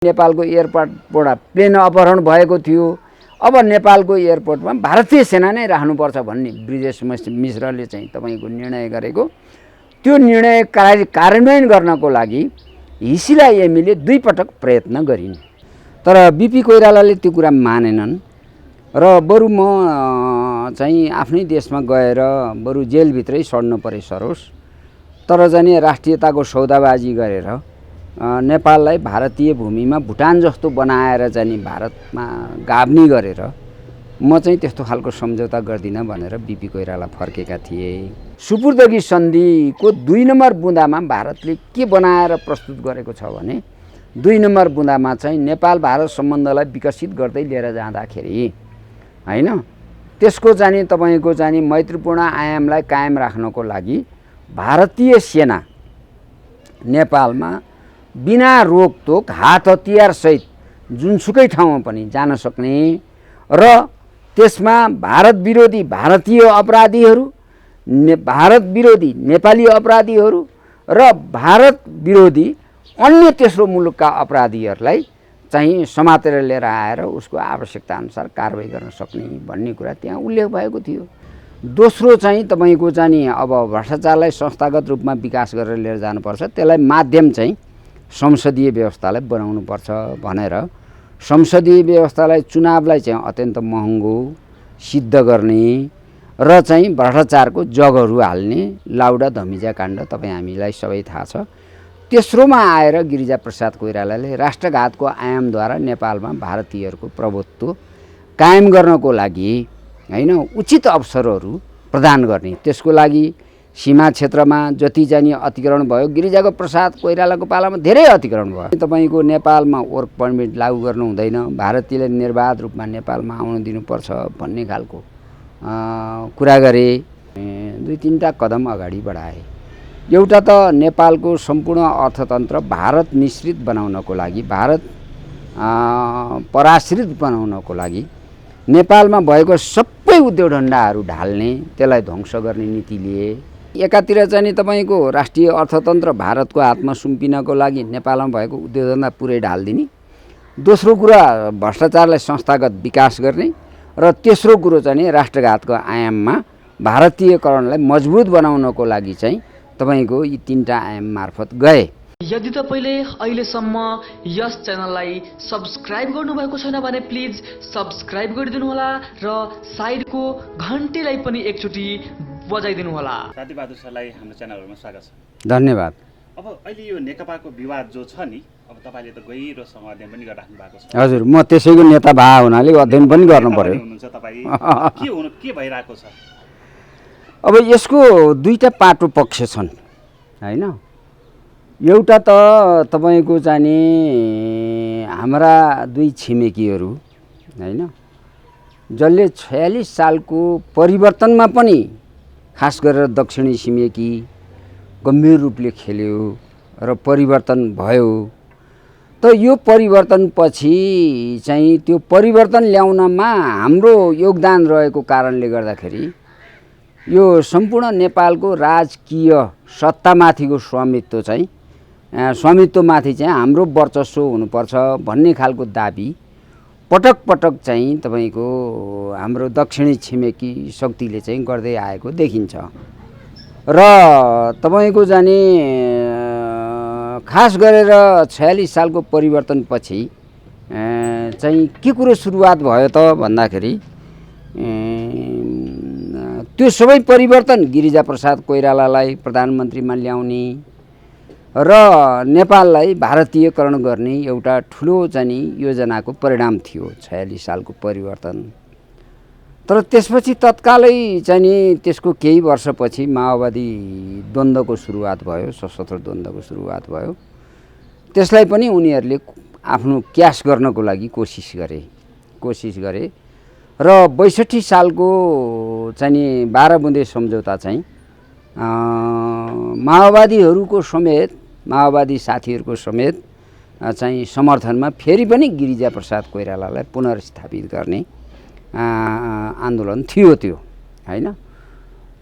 नेपालको एयरपोर्टबाट प्लेन अपहरण भएको थियो। अब नेपालको एयरपोर्टमा भारतीय सेना नै राख्नुपर्छ भन्ने ब्रिजेश मिश्रले चाहिँ तपाईको निर्णय गरेको, त्यो निर्णय कार्यान्वयन गर्नको लागि हिसिला एमीले 2 पटक प्रयत्न गरिन्। तर बीपी कोइरालाले त्यो कुरा मानेनन् र बरु म चाहिँ आफ्नै देशमा गएर बरु जेलभित्रै सड्नु परे सरोस्, तर जाने राष्ट्रियताको सौदाबाजी गरेर नेपाललाई भारतीय भूमिमा भुटान जस्तो बनाएर जाने भारतमा गाभ्ने गरेर म चाहिँ त्यस्तो खालको सम्झौता गर्दिनँ भनेर बीपी कोइराला फर्केका थिए। सुपुर्दगी सन्धिको 2 नम्बर बुँदामा भारतले के बनाएर प्रस्तुत गरेको छ भने 2 नम्बर बुँदामा चाहिँ नेपाल भारत सम्बन्धलाई विकसित गर्दै लिएर जाँदाखेरि हैन, त्यसको चाहिँ तपाईको चाहिँ मैत्रीपूर्ण आयामलाई कायम राख्नको लागि भारतीय सेना नेपालमा बिना रोकटोक हात हतियार सहित जुनसुकै ठाउँमा पनि जान सक्ने र त्यसमा भारत विरोधी भारतीय अपराधीहरू, भारत विरोधी नेपाली अपराधीहरू र भारत विरोधी अन्य तेस्रो मुलुकका अपराधीहरूलाई चाहिँ समातेर लिएर आएर उसको आवश्यकता अनुसार कारबाही गर्न सक्ने भन्ने कुरा त्यहाँ उल्लेख भएको थियो। दोस्रो चाहिँ तपाईको चाहिँ अब भ्रष्टाचारलाई संस्थागत रूपमा विकास गरेर लिएर जानुपर्छ, त्यसलाई माध्यम चाहिँ संसदीय व्यवस्थालाई बनाउनुपर्छ भनेर संसदीय व्यवस्थालाई चुनावलाई चाहिँ अत्यन्त महँगो सिद्ध गर्ने र चाहिँ भ्रष्टाचारको जगहरू हाल्ने लाउडा धमिजा काण्ड तपाईँ हामीलाई सबै थाहा छ। तेस्रोमा आएर गिरिजाप्रसाद कोइरालाले राष्ट्रघातको आयामद्वारा नेपालमा भारतीयहरूको प्रभुत्व कायम गर्नको लागि हैन उचित अवसरहरू प्रदान गर्ने, त्यसको लागि सीमा क्षेत्रमा जति जाने अतिक्रमण भयो, गिरिजाको प्रसाद कोइरालाको पालामा धेरै अतिक्रमण भयो। तपाईँको नेपालमा वर्क पर्मिट लागू गर्नु हुँदैन, भारतीयले निर्बाध रूपमा नेपालमा आउन दिनुपर्छ भन्ने खालको कुरा गरे। 2-3टा कदम अगाडि बढाए। एउटा त नेपालको सम्पूर्ण अर्थतन्त्र भारत मिश्रित बनाउनको लागि, भारत पराश्रित बनाउनको लागि नेपालमा भएको सबै उद्योग धन्दाहरू ढाल्ने, त्यसलाई ध्वंस गर्ने नीति लिए। एकातिर चाहिँ तपाईको राष्ट्रिय अर्थतन्त्र भारतको हातमा सुम्पिनको लागि नेपालमा भएको उद्योग धन्दा पुरै ढाल्दिने, दोस्रो कुरा भ्रष्टाचारलाई संस्थागत विकास गर्ने र तेस्रो कुरो चाहिँ राष्ट्रघातको आयाममा भारतीयकरणलाई मजबुत बनाउनको लागि चाहिँ तपाईको यी 3टा आयाम मार्फत गए। यदि तपाईले अहिलेसम्म यस च्यानललाई सब्स्क्राइब गर्नुभएको छैन भने प्लिज सब्स्क्राइब गरिदिनु होला र साइडको घन्टीलाई पनि एकचोटि बजाइदिनु होला। साथीबहादुर सरलाई हाम्रो च्यानलमा स्वागत छ। धन्यवाद। अब अहिले यो नेकपाको विवाद जो छ नि, अब तपाईले त गहिरोसँग अध्ययन पनि गरिराख्नु भएको छ। हजुर, म त्यसैको नेता भए हुनाले अध्ययन पनि गर्नु पर्यो। हुनुहुन्छ तपाई, के भइराको छ? अब यसको 2टा पाटो पक्ष छन् हैन। एउटा त तपाईको चाहिँ हाम्रा 2 छिमेकीहरू हैन, जसले 46 सालको परिवर्तनमा पनि खास गरेर दक्षिणी छिमेकी गम्भीर रूपले खेल्यो र परिवर्तन भयो। त यो परिवर्तनपछि चाहिँ त्यो परिवर्तन ल्याउनमा हाम्रो योगदान रहेको कारणले गर्दाखेरि यो सम्पूर्ण नेपालको राजकीय सत्तामाथिको स्वामित्वमाथि चाहिँ हाम्रो वर्चस्व हुनुपर्छ भन्ने खालको दाबी पटक पटक चाहिँ तपाईको हाम्रो दक्षिणी छिमेकी शक्तिले चाहिँ गर्दै आएको देखिन्छ। र तपाईको जाने खास गरेर 46 सालको परिवर्तनपछि चाहिँ के कुरो सुरुवात भयो त भन्दाखेरि त्यो सबै परिवर्तन गिरिजाप्रसाद कोइरालालाई प्रधानमन्त्रीमा ल्याउने र नेपाललाई भारतीयकरण गर्ने एउटा ठुलो चाहिँ योजनाको परिणाम थियो 46 सालको परिवर्तन। तर त्यसपछि तत्कालै चाहिँ त्यसको केही वर्षपछि माओवादी द्वन्द्वको सुरुवात भयो, सशस्त्र द्वन्द्वको सुरुवात भयो। त्यसलाई पनि उनीहरूले आफ्नो क्यास गर्नको लागि कोसिस गरे र 62 सालको चाहिँ 12 बुँदे सम्झौता चाहिँ माओवादी साथीहरूको समेत चाहिँ समर्थनमा फेरि पनि गिरिजाप्रसाद कोइरालालाई पुनर्स्थापित गर्ने आन्दोलन थियो त्यो हैन।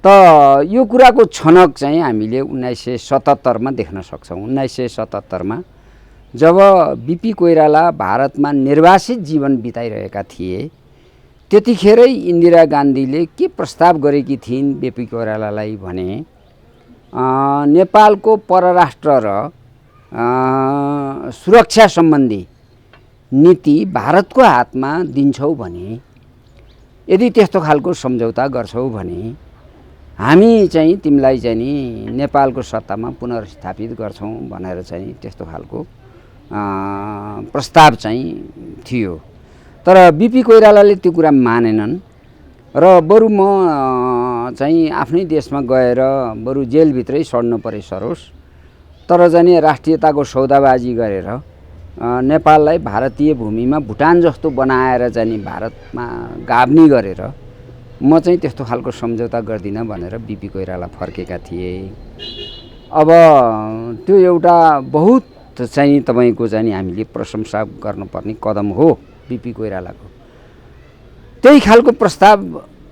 त यो कुराको छनक चाहिँ हामीले 1977 मा देख्न सक्छौँ। 1977 मा जब बिपी कोइराला भारतमा निर्वासित जीवन बिताइरहेका थिए त्यतिखेरै इन्दिरा गान्धीले के प्रस्ताव गरेकी थिइन् बिपी कोइरालालाई भने नेपालको परराष्ट्र र सुरक्षा सम्बन्धी नीति भारतको हातमा दिन्छौ भने, यदि त्यस्तो खालको सम्झौता गर्छौ भने हामी चाहिँ तिमीलाई चाहिँ नि नेपालको सत्तामा पुनर्स्थापित गर्छौँ भनेर चाहिँ त्यस्तो खालको प्रस्ताव चाहिँ थियो। तर बिपी कोइरालाले त्यो कुरा मानेनन् र बरु म चाहिँ आफ्नै देशमा गएर बरु जेलभित्रै सड्नु परे सरोस्, तर चाहिँ राष्ट्रियताको सौदाबाजी गरेर नेपाललाई भारतीय भूमिमा भुटान जस्तो बनाएर चाहिँ भारतमा गाभ्ने गरेर म चाहिँ त्यस्तो खालको सम्झौता गर्दिनँ भनेर बिपी कोइराला फर्केका थिए। अब त्यो एउटा बहुत चाहिँ तपाईँको चाहिँ हामीले प्रशंसा गर्नुपर्ने कदम हो बिपी कोइरालाको। त्यही खालको प्रस्ताव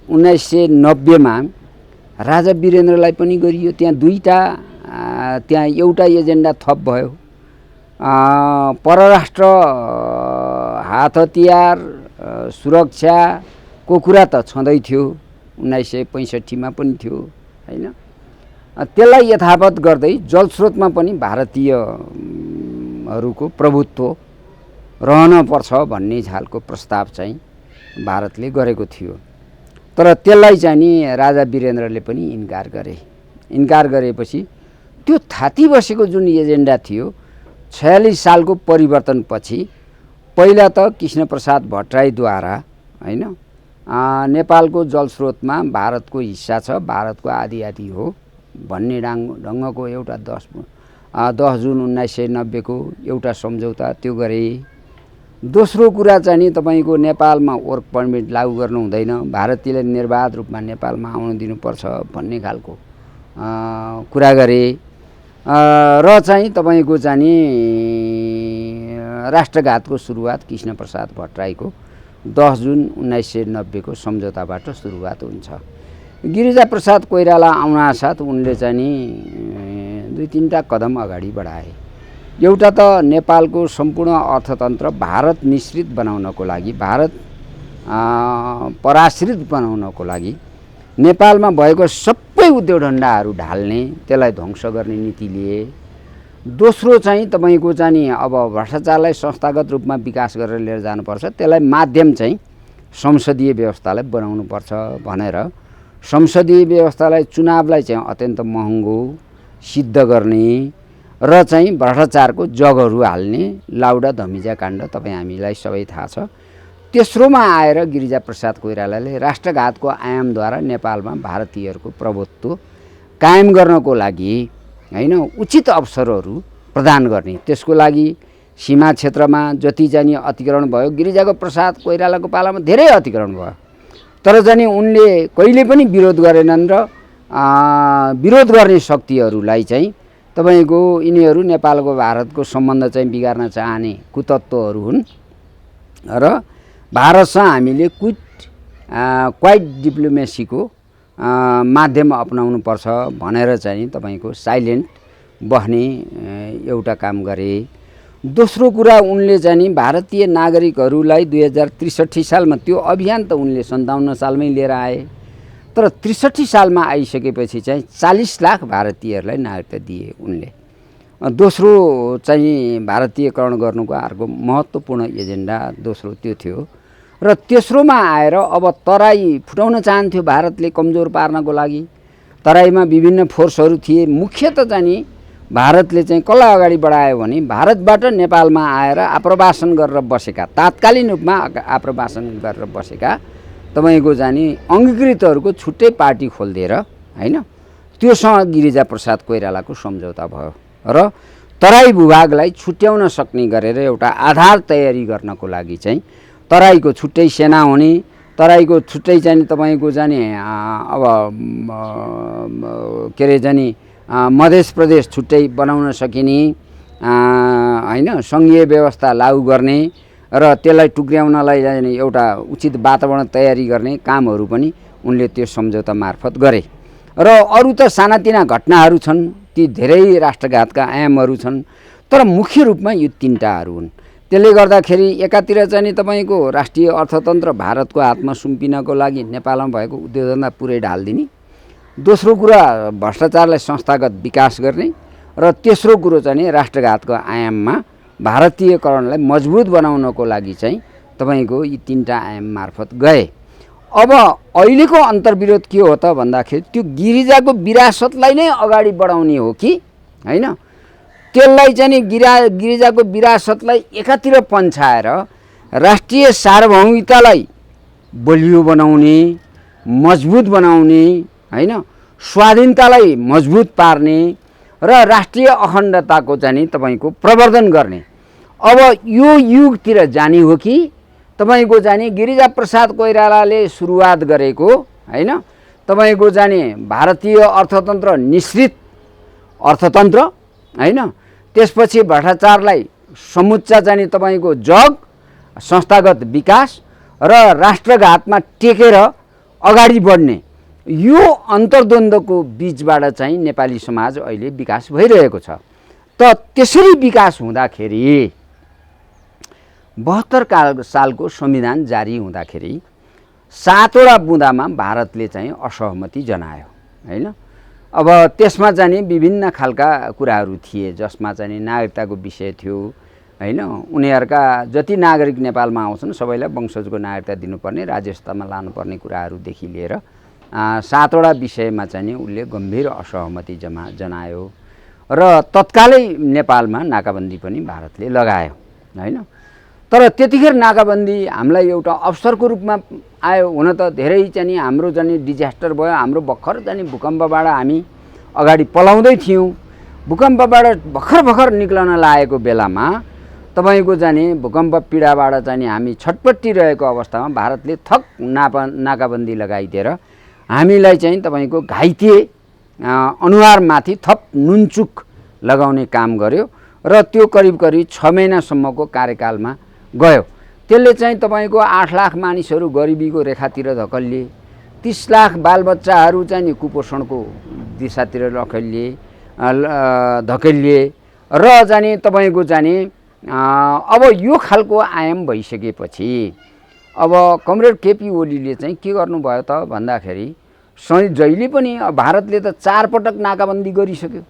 1990 मा राजा वीरेन्द्रलाई पनि गरियो। त्यहाँ एउटा एजेन्डा थप भयो। परराष्ट्र हात हतियार सुरक्षाको कुरा त छँदै थियो, 1965 मा पनि थियो हैन। त्यसलाई यथावत गर्दै जलस्रोतमा पनि भारतीयहरूको प्रभुत्व रहनुपर्छ भन्ने खालको प्रस्ताव चाहिँ भारतले गरेको थियो। तर त्यसलाई चाहिँ नि राजा वीरेन्द्रले पनि इन्कार गरे। इन्कार गरेपछि त्यो थाती बसेको जुन एजेन्डा थियो 46 सालको परिवर्तनपछि पहिला त कृष्णप्रसाद भट्टराईद्वारा हैन नेपालको जलस्रोतमा भारतको हिस्सा छ, भारतको आधी हो भन्ने ढङ्गको एउटा 10 जुन 1990 को एउटा सम्झौता त्यो गरे। दोस्रो कुरा चाहिँ नि तपाईँको नेपालमा वर्क पर्मिट लागू गर्नु हुँदैन, भारतीयले निर्बाध रूपमा नेपालमा आउन दिनुपर्छ भन्ने खालको कुरा गरे। र चाहिँ तपाईँको चाहिँ नि राष्ट्रघातको सुरुवात कृष्णप्रसाद भट्टराईको 10 जुन 1990 को सम्झौताबाट सुरुवात हुन्छ। गिरिजाप्रसाद कोइराला आउनासाथ उनले चाहिँ नि 2-3टा कदम अगाडि बढाए। एउटा त नेपालको सम्पूर्ण अर्थतन्त्र भारत मिश्रित बनाउनको लागि, भारत पराश्रित बनाउनको लागि नेपालमा भएको सबै उद्योग धन्दाहरू ढाल्ने, त्यसलाई ध्वंस गर्ने नीति लिए। दोस्रो चाहिँ तपाईँको चाहिँ नि अब भ्रष्टाचारलाई संस्थागत रूपमा विकास गरेर लिएर जानुपर्छ, त्यसलाई माध्यम चाहिँ संसदीय व्यवस्थालाई बनाउनुपर्छ भनेर संसदीय व्यवस्थालाई, चुनावलाई चाहिँ अत्यन्त महँगो सिद्ध गर्ने र चाहिँ भ्रष्टाचारको जगहरू हाल्ने लाउडा धमिजा काण्ड तपाईँ हामीलाई सबै थाहा छ। तेस्रोमा आएर गिरिजाप्रसाद कोइरालाले राष्ट्रघातको आयामद्वारा नेपालमा भारतीयहरूको प्रभुत्व कायम गर्नको लागि हैन उचित अवसरहरू प्रदान गर्ने, त्यसको लागि सीमा क्षेत्रमा जति जाने अतिक्रमण भयो, गिरिजाको प्रसाद कोइरालाको पालामा धेरै अतिक्रमण भयो, तर जाने उनले कहिले पनि विरोध गरेनन् र विरोध गर्ने शक्तिहरूलाई चाहिँ तपाईको यिनीहरू नेपालको भारतको सम्बन्ध चाहिँ बिगार्न चाहने कुतत्त्वहरू हुन् र भारतसँग हामीले क्वाइट डिप्लोमेसीको माध्यम अपनाउनु पर्छ भनेर चाहिँ तपाईको साइलेन्ट बस्ने एउटा काम गरे। दोस्रो कुरा उनले चाहिँ नि भारतीय नागरिकहरूलाई 2063 सालमा त्यो अभियान त उनले 57 सालमै लिएर आए, तर 63 सालमा आइसकेपछि चाहिँ 40 लाख भारतीयहरूलाई नागरिकता दिए उनले। दोस्रो चाहिँ भारतीयकरण गर्नुको अर्को महत्त्वपूर्ण एजेन्डा दोस्रो त्यो थियो। र तेस्रोमा आएर अब तराई फुटाउन चाहन्थ्यो भारतले कमजोर पार्नको लागि। तराईमा विभिन्न फोर्सहरू थिए, मुख्यतः चाहिँ नि भारतले चाहिँ कसलाई अगाडि बढायो भने भारतबाट नेपालमा आएर आप्रवासन गरेर बसेका, तात्कालीन रूपमा आप्रवासन गरेर बसेका तपाईको जाने अङ्गीकृतहरूको छुट्टै पार्टी खोलिदिएर हैन त्योसँग गिरिजाप्रसाद कोइरालाको सम्झौता भयो र तराई भूभागलाई छुट्याउन सक्ने गरेर एउटा आधार तयारी गर्नको लागि चाहिँ तराईको छुट्टै सेना हुने, तराईको छुट्टै चाहिँ तपाईको जाने अब के अरे जाने मध्य प्रदेश छुट्टै बनाउन सकिने हैन सङ्घीय व्यवस्था लागू गर्ने र त्यसलाई टुक्र्याउनलाई जाने एउटा उचित वातावरण तयारी गर्ने कामहरू पनि उनले त्यो सम्झौता मार्फत गरे। र अरू त सानातिना घटनाहरू छन्, ती धेरै राष्ट्रघातका आयामहरू छन्, तर मुख्य रूपमा यो तीनटाहरू हुन्। त्यसले गर्दाखेरि एकातिर चाहिँ नि तपाईँको राष्ट्रिय अर्थतन्त्र भारतको हातमा सुम्पिनको लागि नेपालमा भएको उद्योगधन्दा पुरै ढालिदिने, दोस्रो कुरा भ्रष्टाचारलाई संस्थागत विकास गर्ने, र तेस्रो कुरो चाहिँ नि राष्ट्रघातको आयाममा भारतीयकरणलाई मजबुत बनाउनको लागि चाहिँ तपाईँको यी तीनटा आयाम मार्फत गए। अब अहिलेको अन्तर्विरोध के हो त भन्दाखेरि त्यो गिरिजाको विरासतलाई नै अगाडि बढाउने हो कि होइन, त्यसलाई चाहिँ नि गिरिजाको विरासतलाई एकातिर पन्छाएर राष्ट्रिय सार्वभौमिकतालाई बलियो बनाउने, मजबुत बनाउने, होइन, स्वाधीनतालाई मजबुत पार्ने र राष्ट्रिय अखण्डताको चाहिँ नि तपाईँको प्रवर्धन गर्ने। अब यो युगतिर जाने हो कि तपाईँको जाने गिरिजाप्रसाद कोइरालाले सुरुवात गरेको होइन तपाईँको जाने भारतीय अर्थतन्त्र निश्चित अर्थतन्त्र होइन, त्यसपछि भ्रष्टाचारलाई समुच्चा जाने तपाईँको जग संस्थागत विकास र राष्ट्रघातमा टेकेर अगाडि बढ्ने, यो अन्तर्द्वन्द्वको बीचबाट चाहिँ नेपाली समाज अहिले विकास भइरहेको छ। त त्यसरी विकास हुँदाखेरि 72 सालको संविधान जारी हुँदाखेरि 7वटा बुँदामा भारतले चाहिँ असहमति जनायो होइन। अब त्यसमा चाहिँ विभिन्न खालका कुराहरू थिए, जसमा चाहिँ नागरिकताको विषय थियो होइन, उनीहरूका जति नागरिक नेपालमा आउँछन् सबैलाई वंशजको नागरिकता दिनुपर्ने, राज्यसत्तामा लानुपर्ने कुराहरूदेखि लिएर 7वटा विषयमा चाहिँ उसले गम्भीर असहमति जनायो र तत्कालै नेपालमा नाकाबन्दी पनि भारतले लगायो होइन। तर त्यतिखेर नाकाबन्दी हामीलाई एउटा अवसरको रूपमा आयो। हुन त धेरै चाहिँ हाम्रो चाहिँ डिजास्टर भयो, हाम्रो भर्खर चाहिँ भूकम्पबाट हामी अगाडि पलाउँदै थियौँ। भूकम्पबाट भर्खर निक्लन लागेको बेलामा तपाईँको जाने भूकम्प पीडाबाट चाहिँ हामी छटपटिरहेको अवस्थामा भारतले थप नाकाबन्दी लगाइदिएर हामीलाई चाहिँ तपाईँको घाइते अनुहारमाथि थप नुनचुक लगाउने काम गर्यो र त्यो करिब 6 महिनासम्मको कार्यकालमा गयो। त्यसले चाहिँ तपाईँको 8 लाख मानिसहरू गरिबीको रेखातिर धकेलिए, 30 लाख बालबच्चाहरू चाहिँ कुपोषणको दिशातिर धकेलिए र जाने तपाईँको जाने अब यो खालको आयाम भइसकेपछि अब कमरेड केपी ओलीले चाहिँ के गर्नुभयो त भन्दाखेरि जहिले पनि भारतले त 4 पटक नाकाबन्दी गरिसक्यो,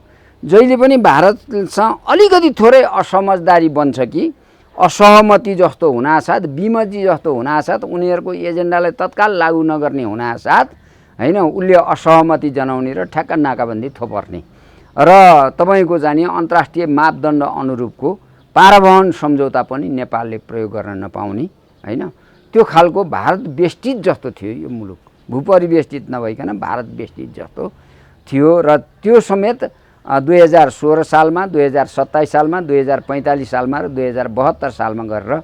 जहिले पनि भारतसँग अलिकति थोरै असमझदारी बन्छ कि असहमति जस्तो हुनासाथ, विमति जस्तो हुनासाथ, उनीहरूको एजेन्डालाई तत्काल लागू नगर्ने हुनासाथ होइन, उसले असहमति जनाउने र ठ्याक्क नाकाबन्दी थोपर्ने र तपाईँको जाने अन्तर्राष्ट्रिय मापदण्ड अनुरूपको पारावहन सम्झौता पनि नेपालले प्रयोग गर्न नपाउने होइन, त्यो खालको भारत बेष्टित जस्तो थियो यो मुलुक, भूपरिवेष्टित नभइकन भारत बेष्टित जस्तो थियो। र त्यो समेत 2016 सालमा, 2027 सालमा, 2045 सालमा र 2072 सालमा गरेर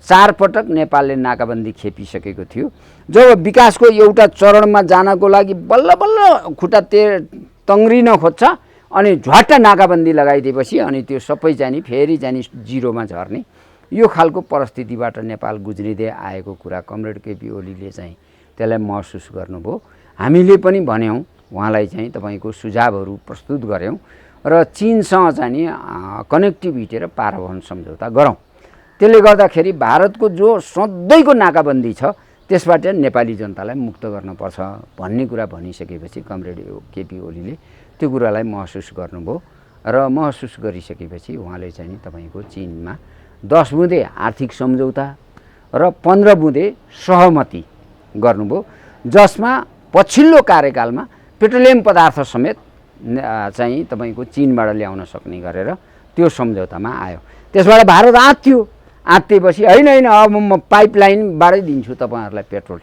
4 पटक नेपालले नाकाबन्दी खेपिसकेको थियो। जब विकासको एउटा चरणमा जानको लागि बल्ल बल्ल खुट्टा तङ्ग्रिन खोज्छ अनि झ्वाट्ट नाकाबन्दी लगाइदिएपछि अनि त्यो सबै चाहिँ फेरि चाहिँ जिरोमा झर्ने, यो खालको परिस्थितिबाट नेपाल गुज्रिँदै आएको कुरा कमरेड केपी ओलीले चाहिँ त्यसलाई महसुस गर्नुभयो। हामीले पनि भन्यौँ, उहाँलाई चाहिँ तपाईँको सुझावहरू प्रस्तुत गऱ्यौँ र चीनसँग चाहिँ कनेक्टिभिटी र पारावहन सम्झौता गरौँ। त्यसले गर्दाखेरि भारतको जो सधैँको नाकाबन्दी छ त्यसबाट नेपाली जनतालाई मुक्त गर्नुपर्छ भन्ने कुरा भनिसकेपछि कमरेड केपी ओलीले त्यो कुरालाई महसुस गर्नुभयो र महसुस गरिसकेपछि उहाँले चाहिँ तपाईँको चीनमा 10 बुँदे आर्थिक सम्झौता र 15 बुँदे सहमति गर्नुभयो, जसमा पछिल्लो कार्यकालमा पेट्रोलियम पदार्थ समेत चाहिँ तपाईँको चीनबाट ल्याउन सक्ने गरेर त्यो सम्झौतामा आयो। त्यसबाट भारत आत्तिएपछि होइन अब म पाइपलाइनबाटै दिन्छु तपाईँहरूलाई पेट्रोल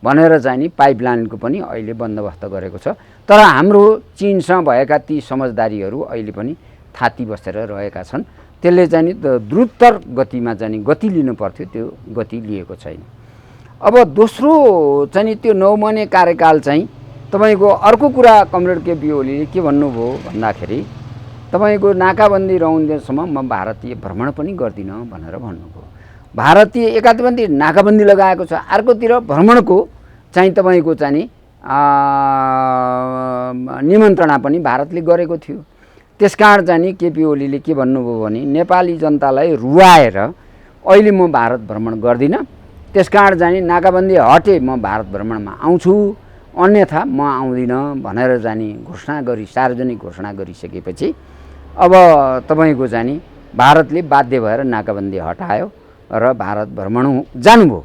भनेर चाहिँ नि पाइपलाइनको पनि अहिले बन्दोबस्त गरेको छ। तर हाम्रो चीनसँग भएका ती समझदारीहरू अहिले पनि थाती बसेर रहेका छन्। त्यसले चाहिँ नि द्रुततर गतिमा चाहिँ गति लिनु पर्थ्यो, त्यो गति लिएको छैन। अब दोस्रो चाहिँ त्यो 9 महिने कार्यकाल चाहिँ तपाईँको अर्को कुरा कमरेड केपी ओलीले के भन्नुभयो भन्दाखेरि तपाईँको नाकाबन्दी रहँदैसम्म म भारतीय भ्रमण पनि गर्दिनँ भनेर भन्नुभयो। भारतीय एकातिर नाकाबन्दी लगाएको छ, अर्कोतिर भ्रमणको चाहिँ तपाईँको चाहिँ निमन्त्रणा पनि भारतले गरेको थियो। त्यसकारण चाहिँ नि केपी ओलीले के भन्नुभयो भने नेपाली जनतालाई रुवाएर अहिले म भारत भ्रमण गर्दिनँ, त्यसकारण चाहिँ नि नाकाबन्दी हटे म भारत भ्रमणमा आउँछु, अन्यथा म आउँदिनँ भनेर चाहिँ नि घोषणा गरी सार्वजनिक घोषणा गरिसकेपछि अब तपाईँको चाहिँ नि भारतले बाध्य भएर नाकाबन्दी हटायो र भारत भ्रमण जानुभयो।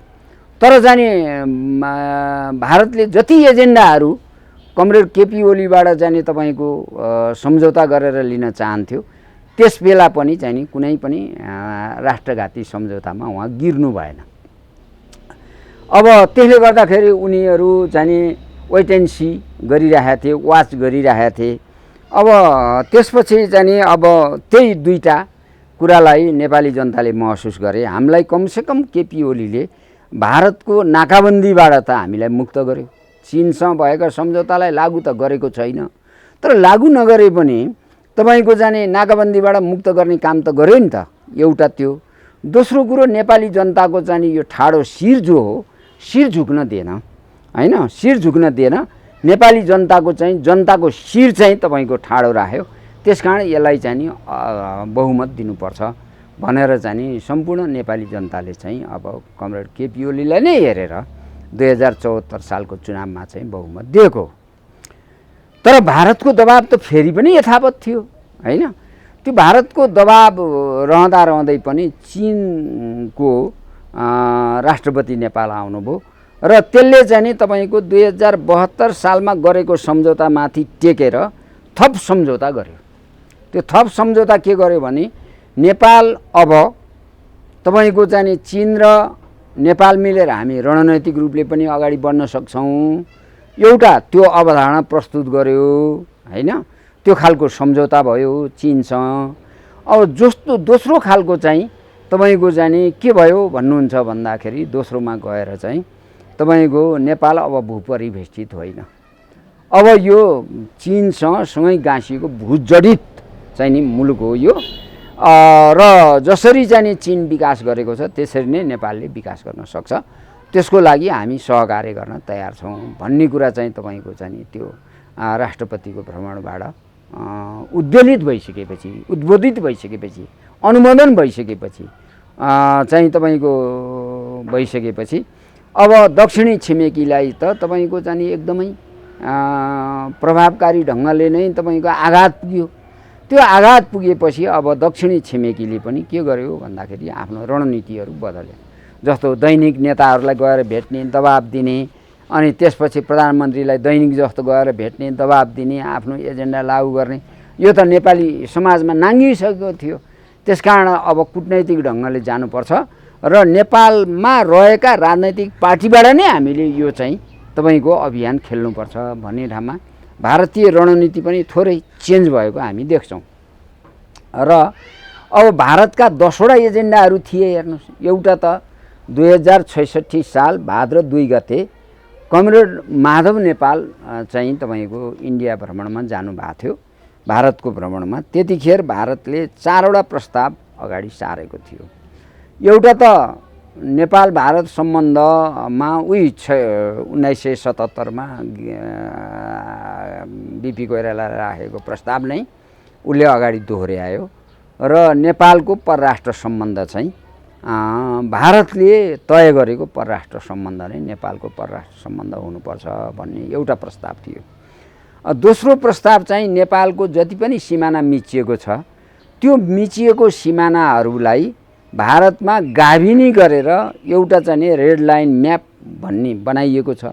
तर चाहिँ नि भारतले जति एजेन्डाहरू कमरेड केपी ओलीबाट चाहिँ नि तपाईँको सम्झौता गरेर लिन चाहन्थ्यो त्यस बेला पनि चाहिँ नि कुनै पनि राष्ट्रघाती सम्झौतामा उहाँ गिर्नु भएन। अब त्यसले गर्दाखेरि उनीहरू चाहिँ नि वेट एन्ड सी गरिरहेका थिए, वाच गरिरहेका थिए। अब त्यसपछि चाहिँ नि अब त्यही दुईटा कुरालाई नेपाली जनताले महसुस गरे। हामीलाई कमसेकम केपी ओलीले भारतको नाकाबन्दीबाट त हामीलाई मुक्त गर्यो, चीनसँग भएका सम्झौतालाई लागू त गरेको छैन, तर लागू नगरे पनि तपाईँको जाने नाकाबन्दीबाट मुक्त गर्ने काम त गर्यो नि त, एउटा त्यो। दोस्रो कुरो नेपाली जनताको चाहिँ यो ठाडो शिर जो हो, शिर झुक्न दिएन हैन, शिर झुक्न दिएन। नेपाली जनताको चाहिँ जनताको शिर चाहिँ तपाईँको ठाडो राख्यो। त्यसकारण यसलाई चाहिँ नि बहुमत दिनुपर्छ भनेर चाहिँ नि सम्पूर्ण नेपाली जनताले चाहिँ अब कमरेड केपी ओलीलाई नै हेरेर 2074 सालको चुनावमा चाहिँ बहुमत दिएको। तर भारतको दबाब त फेरि पनि यथावत थियो हैन। त्यो भारतको दबाब रहँदा रहँदै पनि चीनको राष्ट्रपति नेपाल आउनुभयो र त्यसले चाहिँ नि तपाईँको 2072 सालमा गरेको सम्झौतामाथि टेकेर थप सम्झौता गर्यो। त्यो थप सम्झौता के गर्यो भने नेपाल अब तपाईँको चाहिँ नि चीन र नेपाल मिलेर हामी रणनैतिक रूपले पनि अगाडि बढ्न सक्छौँ, एउटा त्यो अवधारणा प्रस्तुत गर्यो हैन। त्यो खालको सम्झौता भयो चीनसँग। अब जस्तो दोस्रो खालको चाहिँ तपाईँको चाहिँ नि के भयो भन्नुहुन्छ भन्दाखेरि दोस्रोमा गएर चाहिँ तपाईँको नेपाल अब भूपरिवेष्टित होइन, अब यो चीनसँग सँगै गाँसिएको भूजडित चाहिँ नि मुलुक हो यो। र जसरी चाहिँ नि चीन विकास गरेको छ त्यसरी नै नेपालले विकास गर्न सक्छ, त्यसको लागि हामी सहकार्य गर्न तयार छौँ भन्ने कुरा चाहिँ तपाईँको चाहिँ नि त्यो राष्ट्रपतिको भ्रमणबाट उद्वेलित भइसकेपछि, उद्बोधित भइसकेपछि, अनुमोदन भइसकेपछि चाहिँ तपाईँको भइसकेपछि अब दक्षिणी छिमेकीलाई त तपाईँको चाहिँ नि एकदमै प्रभावकारी ढङ्गले नै तपाईँको आघात पुग्यो। त्यो आघात पुगेपछि अब दक्षिणी छिमेकीले पनि के गर्यो भन्दाखेरि आफ्नो रणनीतिहरू बदल्यो। जस्तो दैनिक नेताहरूलाई गएर भेट्ने, दबाब दिने, अनि त्यसपछि प्रधानमन्त्रीलाई दैनिक जस्तो गएर भेट्ने, दबाब दिने, आफ्नो एजेन्डा लागू गर्ने, यो त नेपाली समाजमा नाङ्गिसकेको थियो। त्यसकारण अब कुटनैतिक ढङ्गले जानुपर्छ र नेपालमा रहेका राजनैतिक पार्टीबाट नै हामीले यो चाहिँ तपाईँको अभियान खेल्नुपर्छ भन्ने ठाउँमा भारतीय रणनीति पनि थोरै चेन्ज भएको हामी देख्छौँ। र अब भारतका 10वटा एजेन्डाहरू थिए हेर्नुहोस्। एउटा त 2066 साल भाद्र 2 गते कमरेड माधव नेपाल चाहिँ तपाईँको इन्डिया भ्रमणमा जानुभएको थियो, भारतको भ्रमणमा। त्यतिखेर भारतले 4वटा प्रस्ताव अगाडि सारेको थियो। एउटा त नेपाल भारत सम्बन्धमा 1977 बिपी कोइराला राखेको प्रस्ताव नै उसले अगाडि दोहोऱ्यायो र नेपालको परराष्ट्र सम्बन्ध चाहिँ भारतले तय गरेको परराष्ट्र सम्बन्ध नै नेपालको परराष्ट्र सम्बन्ध हुनुपर्छ भन्ने एउटा प्रस्ताव थियो। दोस्रो प्रस्ताव चाहिँ नेपालको जति पनि सिमाना मिचिएको छ त्यो मिचिएको सिमानाहरूलाई भारतमा गाभिनी गरेर एउटा चाहिँ रेड लाइन म्याप भन्ने बनाइएको छ।